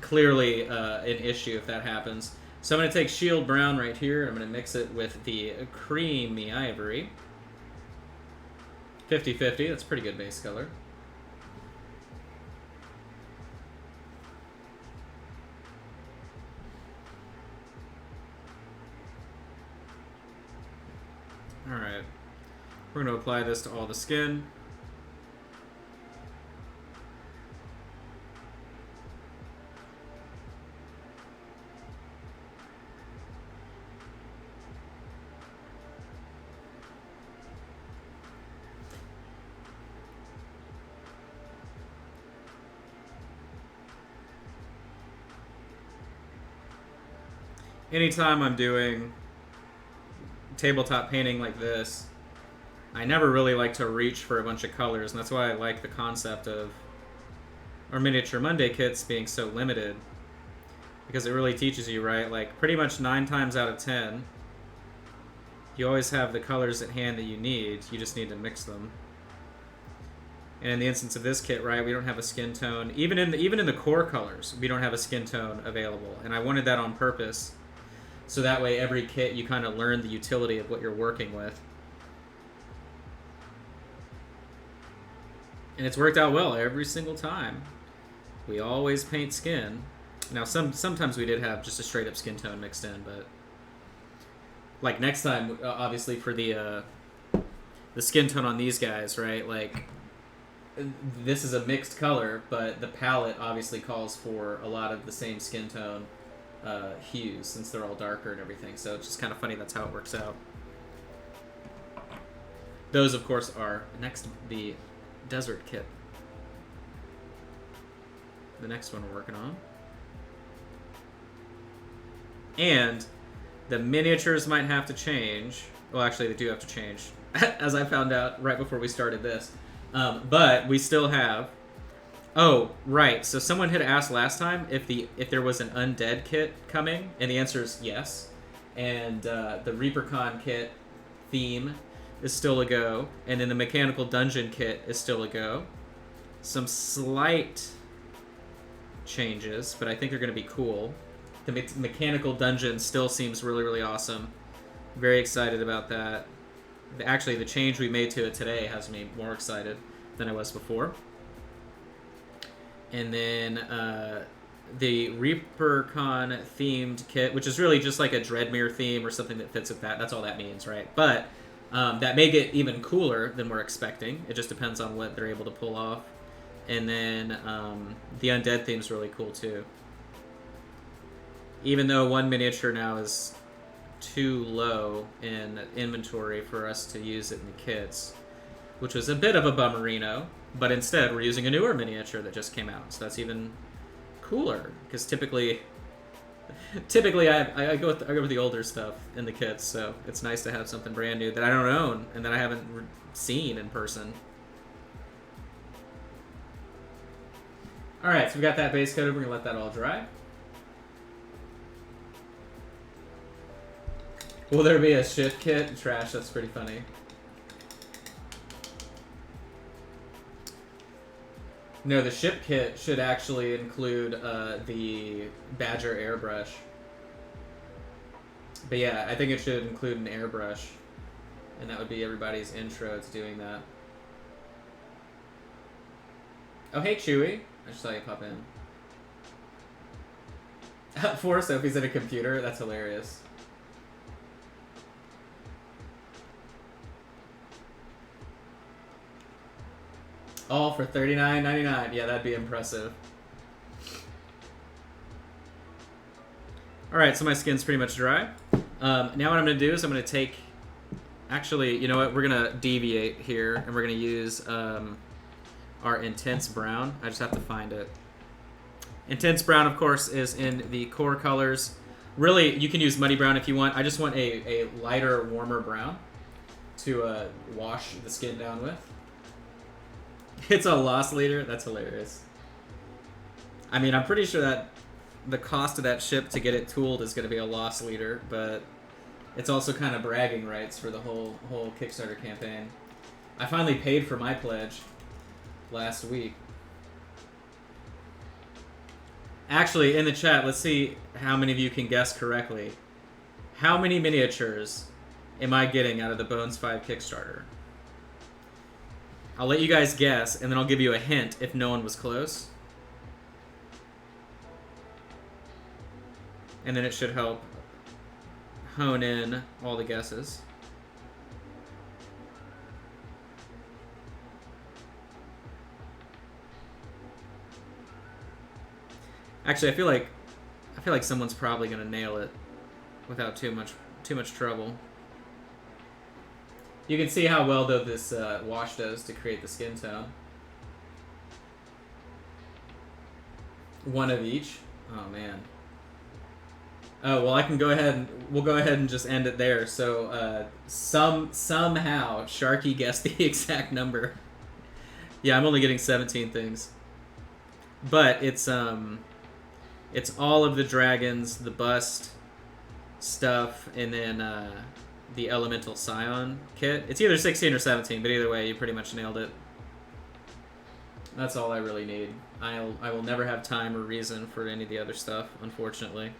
clearly an issue if that happens. So I'm going to take Shield Brown right here. I'm going to mix it with the Creamy Ivory. 50-50. That's a pretty good base color. Alright. We're going to apply this to all the skin. Anytime I'm doing tabletop painting like this, I never really like to reach for a bunch of colors, and that's why I like the concept of our Miniature Monday kits being so limited, because it really teaches you, right, like pretty much 9 times out of 10 you always have the colors at hand that you need, you just need to mix them. And in the instance of this kit, right, we don't have a skin tone, even in the core colors we don't have a skin tone available, and I wanted that on purpose. So that way, every kit, you kind of learn the utility of what you're working with. And it's worked out well every single time. We always paint skin. Now, sometimes we did have just a straight-up skin tone mixed in, but... Like, next time, obviously, for the skin tone on these guys, right? Like, this is a mixed color, but the palette obviously calls for a lot of the same skin tone hues, since they're all darker and everything, so it's just kind of funny that's how it works out. Those, of course, are next the desert kit. The next one we're working on. And the miniatures might have to change. Well, actually, they do have to change, as I found out right before we started this. But we still have... Oh, right. So someone had asked last time if there was an undead kit coming, and the answer is yes. And the ReaperCon kit theme is still a go, and then the Mechanical Dungeon kit is still a go. Some slight changes, but I think they're going to be cool. The Mechanical Dungeon still seems really, really awesome. Very excited about that. Actually, the change we made to it today has me more excited than I was before. And then the ReaperCon themed kit, which is really just like a Dreadmere theme or something that fits with that. That's all that means, right? But that may get even cooler than we're expecting. It just depends on what they're able to pull off. And then the Undead theme is really cool too. Even though one miniature now is too low in inventory for us to use it in the kits, which was a bit of a bummerino. But instead, we're using a newer miniature that just came out, so that's even cooler. Because typically I go with the older stuff in the kits, so it's nice to have something brand new that I don't own and that I haven't seen in person. All right, so we got that base coated. We're gonna let that all dry. Will there be a shift kit? Trash. That's pretty funny. No, the ship kit should actually include the Badger airbrush. But yeah, I think it should include an airbrush. And that would be everybody's intro to doing that. Oh, hey, Chewy. I just saw you pop in. 4 Sophie's at a computer? That's hilarious. All for $39.99. Yeah, that'd be impressive. Alright, so my skin's pretty much dry. Now what I'm going to do is I'm going to take... Actually, you know what? We're going to deviate here, and we're going to use our Intense Brown. I just have to find it. Intense Brown, of course, is in the core colors. Really, you can use Muddy Brown if you want. I just want a lighter, warmer brown to wash the skin down with. It's a loss leader? That's hilarious. I mean, I'm pretty sure that the cost of that ship to get it tooled is going to be a loss leader, but it's also kind of bragging rights for the whole Kickstarter campaign. I finally paid for my pledge last week. Actually, in the chat, let's see how many of you can guess correctly. How many miniatures am I getting out of the Bones 5 Kickstarter? I'll let you guys guess, and then I'll give you a hint if no one was close. And then it should help hone in all the guesses. Actually, I feel like someone's probably gonna nail it without too much trouble. You can see how well though this wash does to create the skin tone. One of each. Oh man. Oh well, I can go ahead and we'll go ahead and just end it there. So somehow Sharky guessed the exact number. Yeah, I'm only getting 17 things, but it's all of the dragons, the bust stuff, and then the elemental scion kit. It's either 16 or 17, but either way, you pretty much nailed it. That's all I really need. I will never have time or reason for any of the other stuff, unfortunately.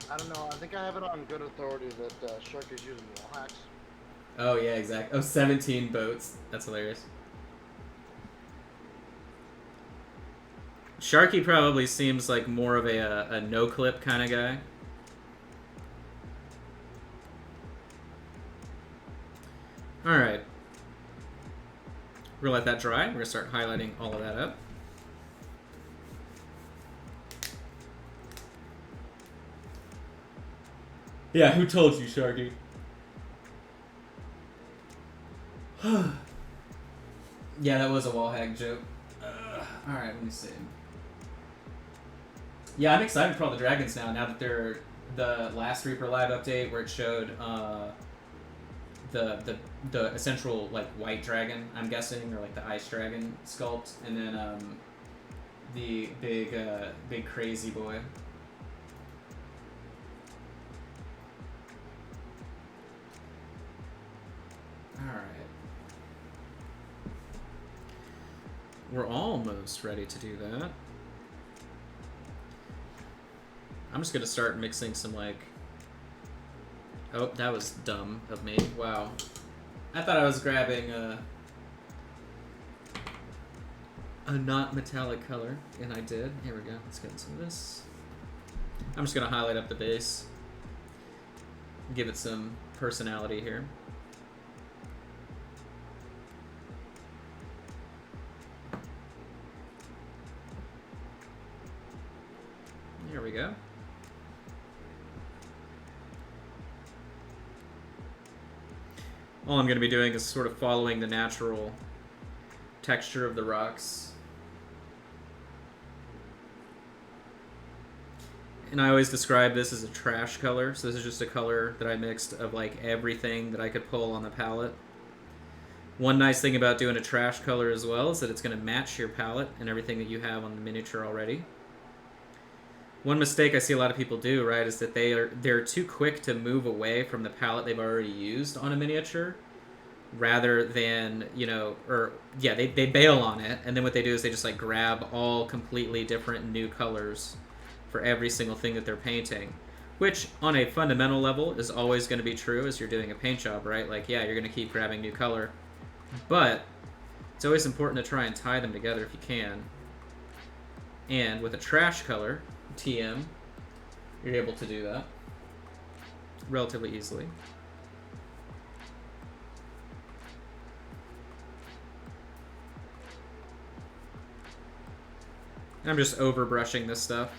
I don't know. I think I have it on good authority that Shark is using wall hacks. Oh yeah, exactly. Oh, 17 boats. That's hilarious. Sharky probably seems like more of a no-clip kind of guy. Alright. We're going to let that dry. We're going to start highlighting all of that up. Yeah, who told you, Sharky? Yeah, that was a wall hack joke. Alright, let me see. Yeah, I'm excited for all the dragons now that they're the last Reaper Live update where it showed the essential like white dragon, I'm guessing, or like the ice dragon sculpt, and then the big crazy boy. Alright. We're almost ready to do that. I'm just gonna start mixing some like... Oh, that was dumb of me. Wow. I thought I was grabbing a not metallic color, and I did. Here we go. Let's get some of this. I'm just gonna highlight up the base. Give it some personality here. There we go. All I'm going to be doing is sort of following the natural texture of the rocks. And I always describe this as a trash color, so this is just a color that I mixed of like everything that I could pull on the palette. One nice thing about doing a trash color as well is that it's going to match your palette and everything that you have on the miniature already. One mistake I see a lot of people do, right, is that they're too quick to move away from the palette they've already used on a miniature, rather than, you know, or yeah, they bail on it, and then what they do is they just like grab all completely different new colors for every single thing that they're painting, which on a fundamental level is always going to be true as you're doing a paint job, right? Like, yeah, you're going to keep grabbing new color, but it's always important to try and tie them together if you can. And with a trash color, TM, you're able to do that relatively easily. And I'm just over brushing this stuff.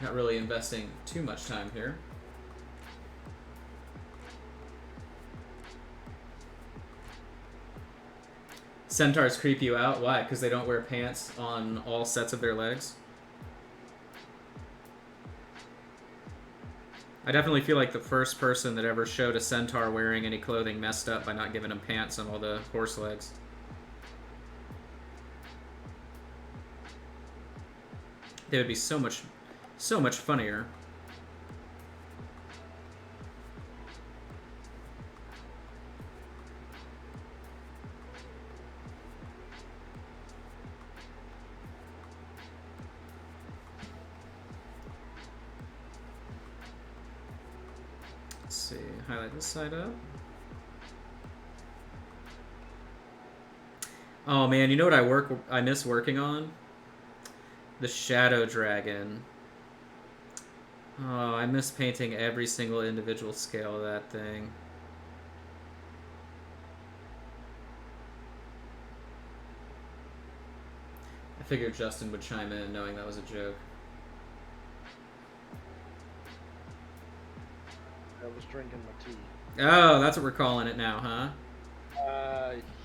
Not really investing too much time here. Centaurs creep you out? Why? Because they don't wear pants on all sets of their legs? I definitely feel like the first person that ever showed a centaur wearing any clothing messed up by not giving him pants on all the horse legs. They would be so much funnier. Let's see, highlight this side up. Oh man, you know what I miss working on? The Shadow Dragon. Oh, I miss painting every single individual scale of that thing. I figured Justin would chime in knowing that was a joke. I was drinking my tea. Oh, that's what we're calling it now, huh?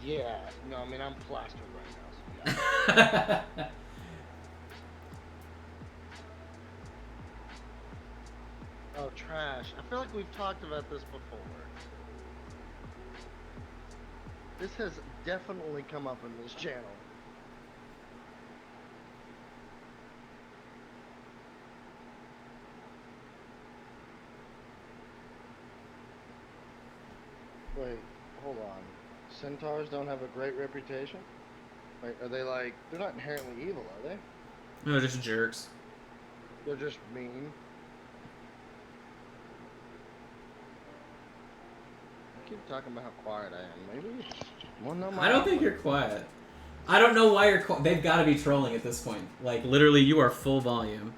Yeah. No, I mean, I'm plastered right now. So yeah. Oh, trash. I feel like we've talked about this before. This has definitely come up in this channel. Wait, hold on. Centaurs don't have a great reputation? Wait, are they like... They're not inherently evil, are they? No, just jerks. They're just mean. I keep talking about how quiet I am. Maybe... Well, no, I don't think you're quiet. I don't know why you're they've got to be trolling at this point. Like, literally, you are full volume.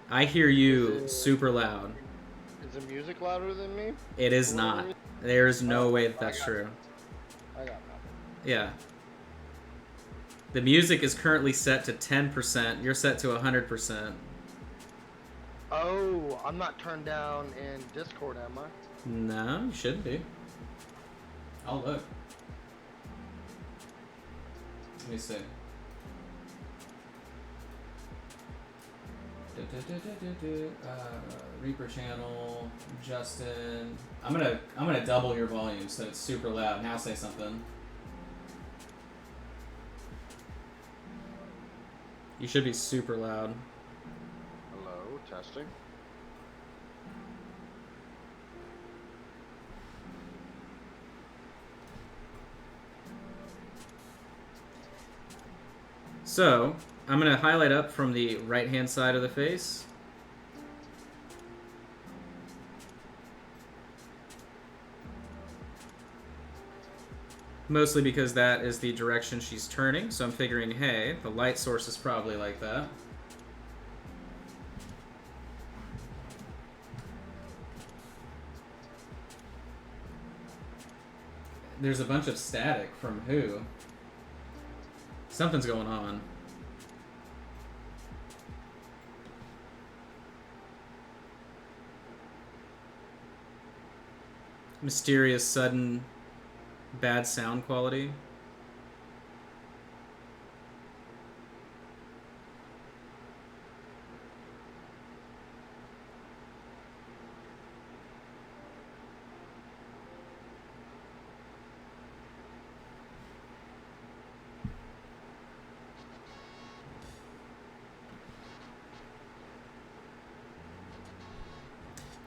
I hear you super loud. Is the music louder than me? It is not. There's no way that that's true. I got nothing. Yeah. The music is currently set to 10%. You're set to 100%. Oh, I'm not turned down in Discord, am I? No, you shouldn't be. I'll look. Let me see. Reaper channel, Justin. I'm gonna double your volume so it's super loud. Now say something. You should be super loud. Hello, testing. So, I'm going to highlight up from the right-hand side of the face. Mostly because that is the direction she's turning, so I'm figuring, hey, the light source is probably like that. There's a bunch of static from who? Something's going on. Mysterious, sudden, bad sound quality.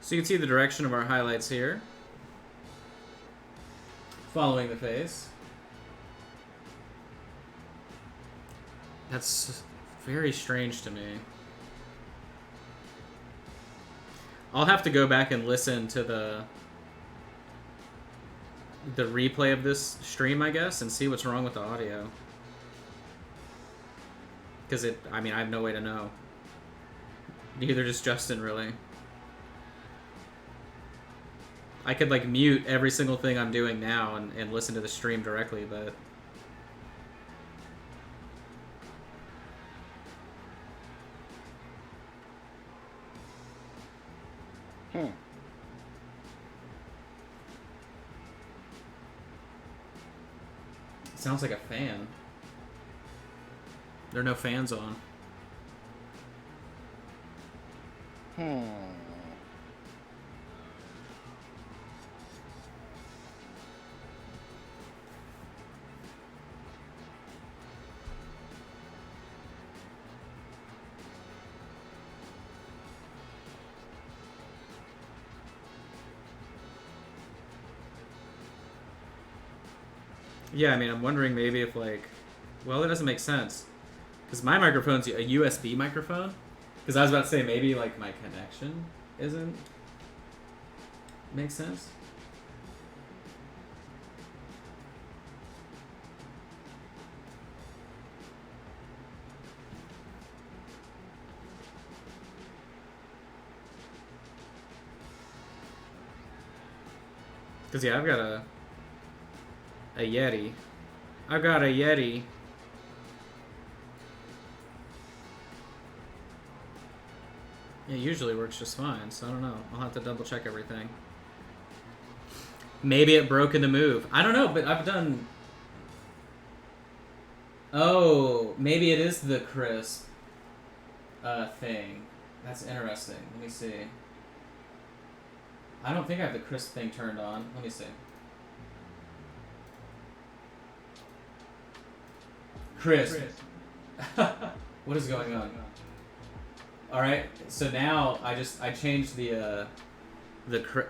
So you can see the direction of our highlights here. Following the face. That's very strange to me. I'll have to go back and listen to the replay of this stream, I guess, and see what's wrong with the audio. Because I mean, I have no way to know. Neither does Justin, really. I could, like, mute every single thing I'm doing now and listen to the stream directly, but... It sounds like a fan. There are no fans on. Yeah, I mean, I'm wondering maybe if like, well, it doesn't make sense because my microphone's a USB microphone. Because I was about to say maybe like my connection isn't makes sense. Because yeah, I've got a Yeti. I've got a Yeti. It usually works just fine, so I don't know. I'll have to double check everything. Maybe it broke in the move. I don't know, but I've done... Oh, maybe it is the crisp thing. That's interesting. Let me see. I don't think I have the crisp thing turned on. Let me see. Crisp. What is going on? All right. So now I changed the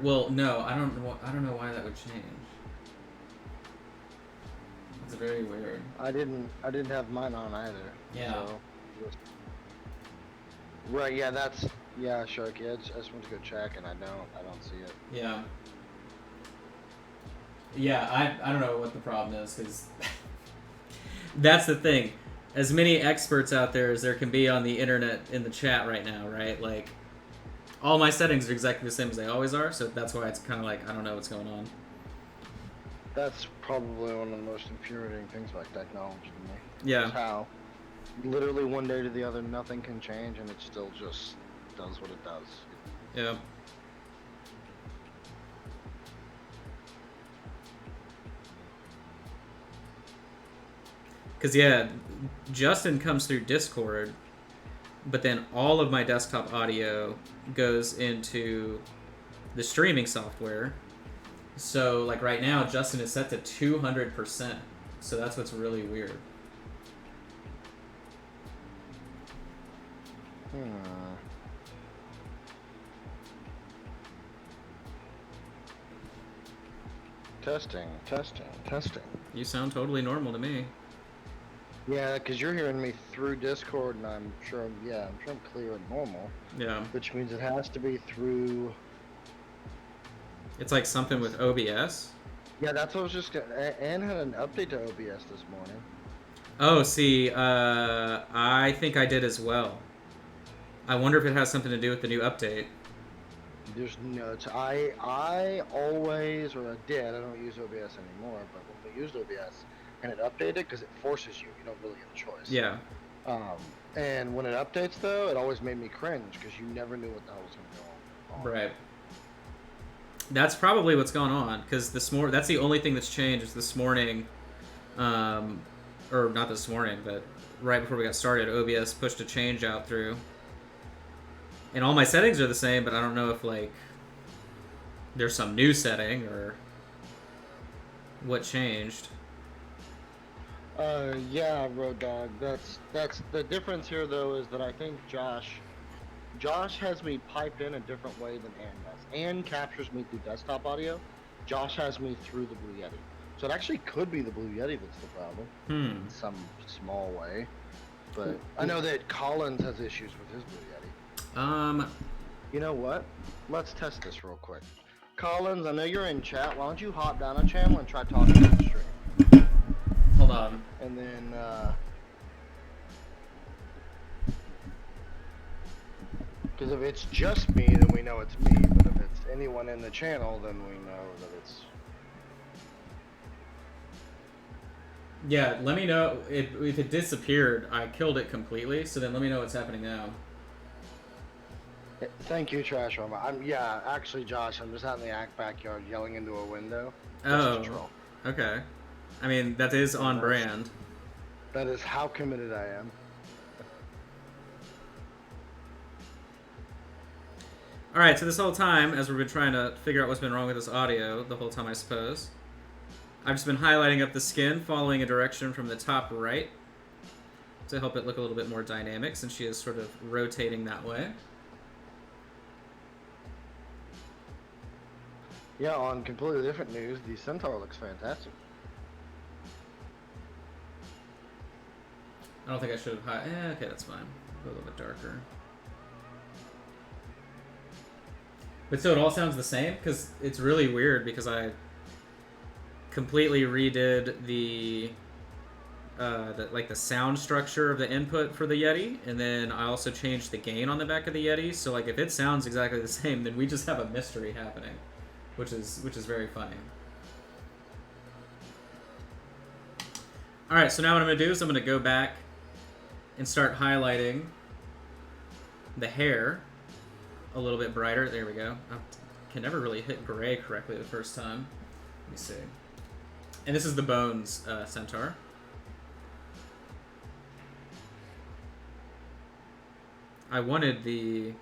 well, no, I don't know why that would change. It's very weird. I didn't have mine on either. Yeah. So. Right. Yeah. That's. Yeah. Shark. Yeah. I just went to go check, and I don't see it. Yeah. Yeah. I don't know what the problem is because that's the thing. As many experts out there as there can be on the internet in the chat right now, right? Like, all my settings are exactly the same as they always are, so that's why it's kind of like, I don't know what's going on. That's probably one of the most infuriating things about technology to me. Yeah. Is how literally one day to the other nothing can change and it still just does what it does. Yeah. Because, yeah, Justin comes through Discord, but then all of my desktop audio goes into the streaming software. So, like, right now, Justin is set to 200%. So that's what's really weird. Testing. You sound totally normal to me. Yeah, because you're hearing me through Discord, and I'm sure I'm clear and normal. Yeah. Which means it has to be through. It's like something with OBS. Yeah, that's what I was just. Anne had an update to OBS this morning. Oh, see, I think I did as well. I wonder if it has something to do with the new update. There's no. I always, or I did. I don't use OBS anymore, but when we used OBS. And it updated because it forces you. You don't really get a choice. Yeah. And when it updates, though, it always made me cringe because you never knew what the hell was going to go on. Right. That's probably what's going on because that's the only thing that's changed is this morning, or not this morning, but right before we got started, OBS pushed a change out through. And all my settings are the same, but I don't know if like there's some new setting or what changed. Yeah, Road Dog. That's the difference here, though, is that I think Josh has me piped in a different way than Ann does. Ann captures me through desktop audio. Josh has me through the Blue Yeti. So it actually could be the Blue Yeti that's the problem in some small way. But I know that Collins has issues with his Blue Yeti. You know what? Let's test this real quick. Collins, I know you're in chat. Why don't you hop down a channel and try talking to the stream? Hold on. And then, because if it's just me, then we know it's me. But if it's anyone in the channel, then we know that it's... Yeah, let me know if it disappeared. I killed it completely, so then let me know what's happening now. Thank you, Trash Roma. Actually, Josh, I'm just out in the backyard yelling into a window. Oh, okay. I mean, that is on brand. That is how committed I am. Alright, so this whole time, as we've been trying to figure out what's been wrong with this audio, the whole time I suppose, I've just been highlighting up the skin, following a direction from the top right to help it look a little bit more dynamic since she is sort of rotating that way. Yeah, on completely different news, the Centaur looks fantastic. I don't think I should have okay, that's fine. Go a little bit darker. But so it all sounds the same? Because it's really weird because I completely redid the sound structure of the input for the Yeti, and then I also changed the gain on the back of the Yeti. So like if it sounds exactly the same, then we just have a mystery happening, which is very funny. All right, so now what I'm gonna do is I'm gonna go back and start highlighting the hair a little bit brighter. There we go. I can never really hit gray correctly the first time. Let me see. And this is the Bones Centaur. I wanted the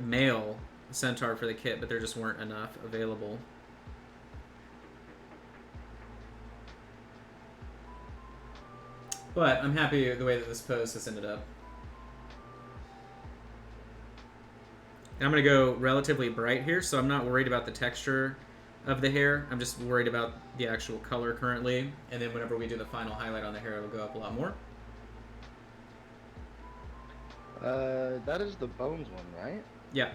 male Centaur for the kit, but there just weren't enough available. But I'm happy the way that this pose has ended up. And I'm going to go relatively bright here, so I'm not worried about the texture of the hair. I'm just worried about the actual color currently. And then whenever we do the final highlight on the hair, it'll go up a lot more. That is the Bones one, right? Yeah.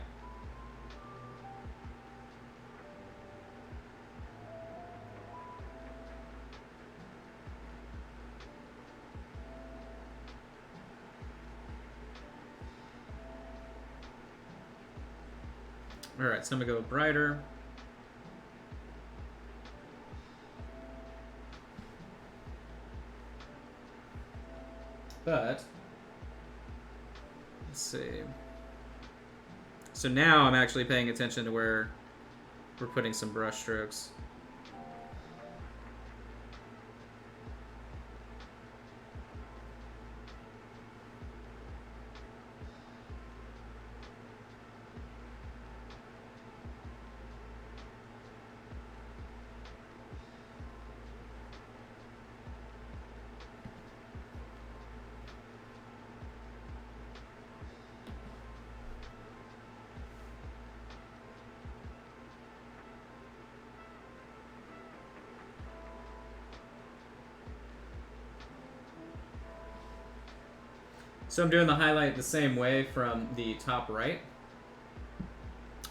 Alright, so I'm going to go brighter. But, let's see. So now I'm actually paying attention to where we're putting some brush strokes. So I'm doing the highlight the same way from the top right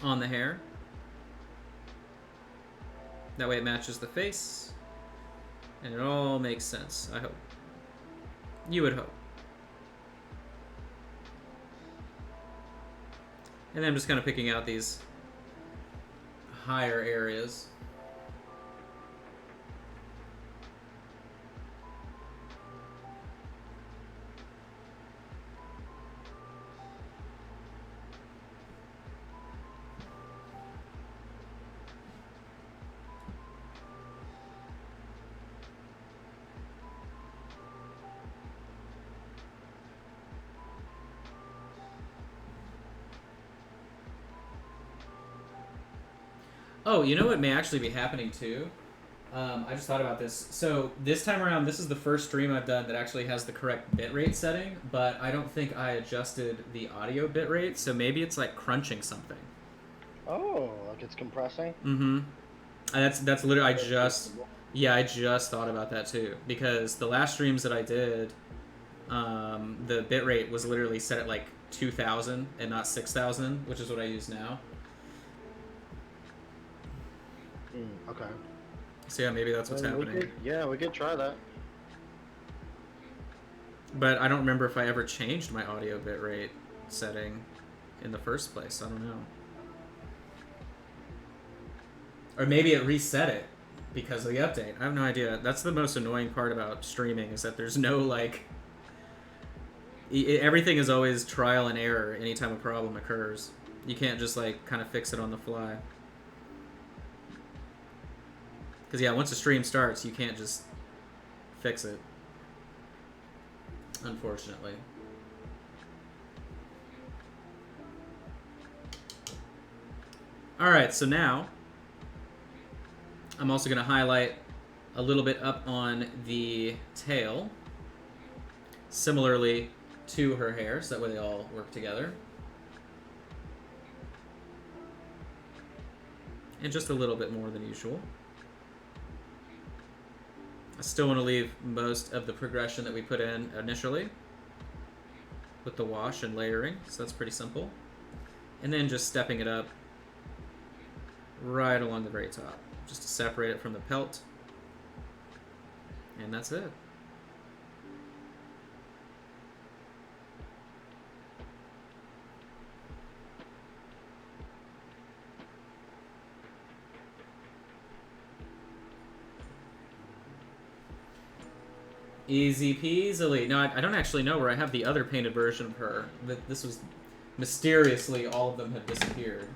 on the hair. That way it matches the face. And it all makes sense, I hope. You would hope. And then I'm just kind of picking out these higher areas. Oh, you know what may actually be happening too? I just thought about this. So this time around, this is the first stream I've done that actually has the correct bitrate setting, but I don't think I adjusted the audio bitrate, so maybe it's like crunching something. Oh, like it's compressing? Mm-hmm. That's literally, I just thought about that too, because the last streams that I did, the bitrate was literally set at like 2,000 and not 6,000, which is what I use now. Okay. So yeah, maybe that's what's happening. We could try that. But I don't remember if I ever changed my audio bitrate setting in the first place. I don't know. Or maybe it reset it because of the update. I have no idea. That's the most annoying part about streaming, is that there's no, like... everything is always trial and error anytime a problem occurs. You can't just, like, kind of fix it on the fly. Because, yeah, once a stream starts, you can't just fix it. Unfortunately. Alright, so now I'm also going to highlight a little bit up on the tail, similarly to her hair, so that way they all work together. And just a little bit more than usual. I still want to leave most of the progression that we put in initially with the wash and layering, so that's pretty simple. And then just stepping it up right along the very top, just to separate it from the pelt. And that's it. Easy peasily. Now, I don't actually know where I have the other painted version of her. This was mysteriously, all of them had disappeared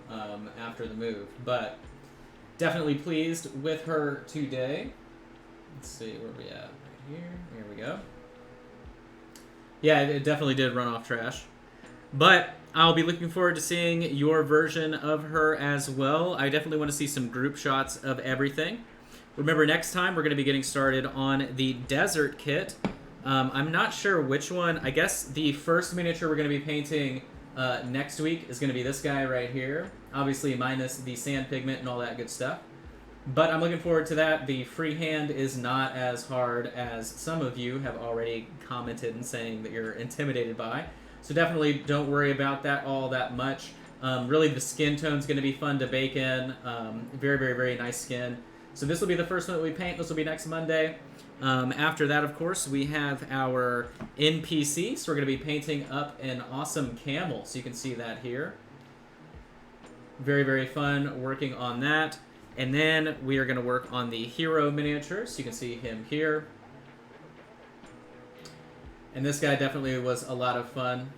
after the move. But definitely pleased with her today. Let's see, where are we at? Right here. Here we go. Yeah, it definitely did run off trash. But I'll be looking forward to seeing your version of her as well. I definitely want to see some group shots of everything. Remember, next time we're going to be getting started on the desert kit. I'm not sure which one. I guess the first miniature we're going to be painting next week is going to be this guy right here. Obviously minus the sand pigment and all that good stuff. But I'm looking forward to that. The freehand is not as hard as some of you have already commented and saying that you're intimidated by. So definitely don't worry about that all that much. Really, the skin tone's going to be fun to bake in. Very, very, very nice skin. So this will be the first one that we paint. This will be next Monday. After that, of course, we have our NPC. So we're going to be painting up an awesome camel. So you can see that here. Very, very fun working on that. And then we are going to work on the hero miniature. So you can see him here. And this guy definitely was a lot of fun.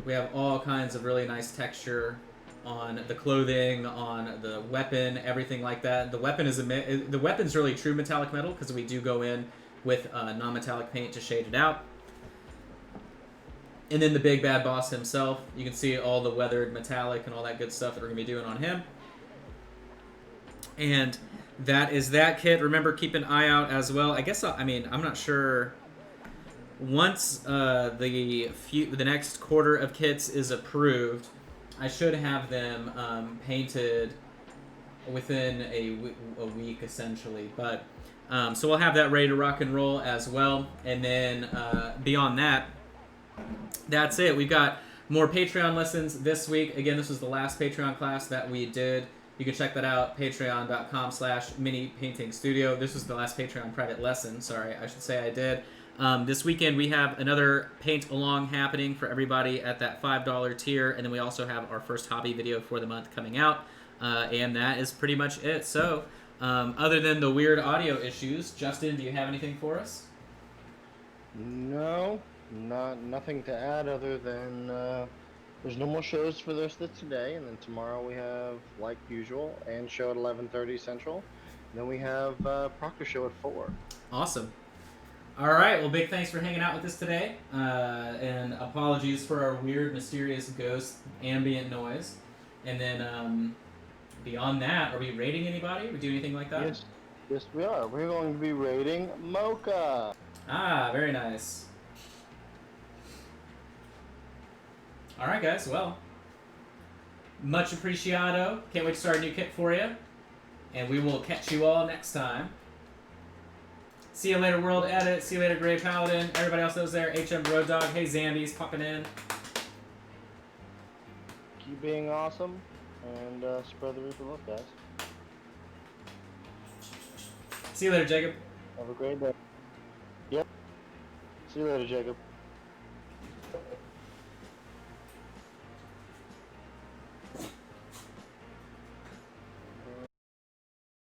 We have all kinds of really nice texture on the clothing, on the weapon, everything like that. The weapon is the weapon's really true metallic metal because we do go in with non-metallic paint to shade it out. And then the big bad boss himself, you can see all the weathered metallic and all that good stuff that we're going to be doing on him. And that is that kit. Remember, keep an eye out as well. I guess, I mean, I'm not sure. Once the next quarter of kits is approved, I should have them painted within a week, essentially. But so we'll have that ready to rock and roll as well. And then beyond that, that's it. We've got more Patreon lessons this week. Again, this was the last Patreon class that we did. You can check that out, patreon.com/minipaintingstudio. This was the last Patreon private lesson. Sorry, I should say I did. This weekend we have another paint along happening for everybody at that $5 tier, and then we also have our first hobby video for the month coming out, and that is pretty much it. So, other than the weird audio issues, Justin, do you have anything for us? No, nothing to add other than there's no more shows for the rest of today, and then tomorrow we have, like usual, and show at 11:30 Central. And then we have Proctor show at 4. Awesome. All right, well, big thanks for hanging out with us today, and apologies for our weird, mysterious ghost ambient noise. And then beyond that, are we rating anybody? We do anything like that? Yes, we are. We're going to be rating Mocha. Ah, very nice. All right, guys. Well, much appreciado. Can't wait to start a new kit for you, and we will catch you all next time. See you later, World Edit. See you later, Grey Paladin. Everybody else that was there, HM Road Dog. Hey, Zambies, popping in. Keep being awesome, and spread the reaper love, guys. See you later, Jacob. Have a great day. Yep. See you later, Jacob.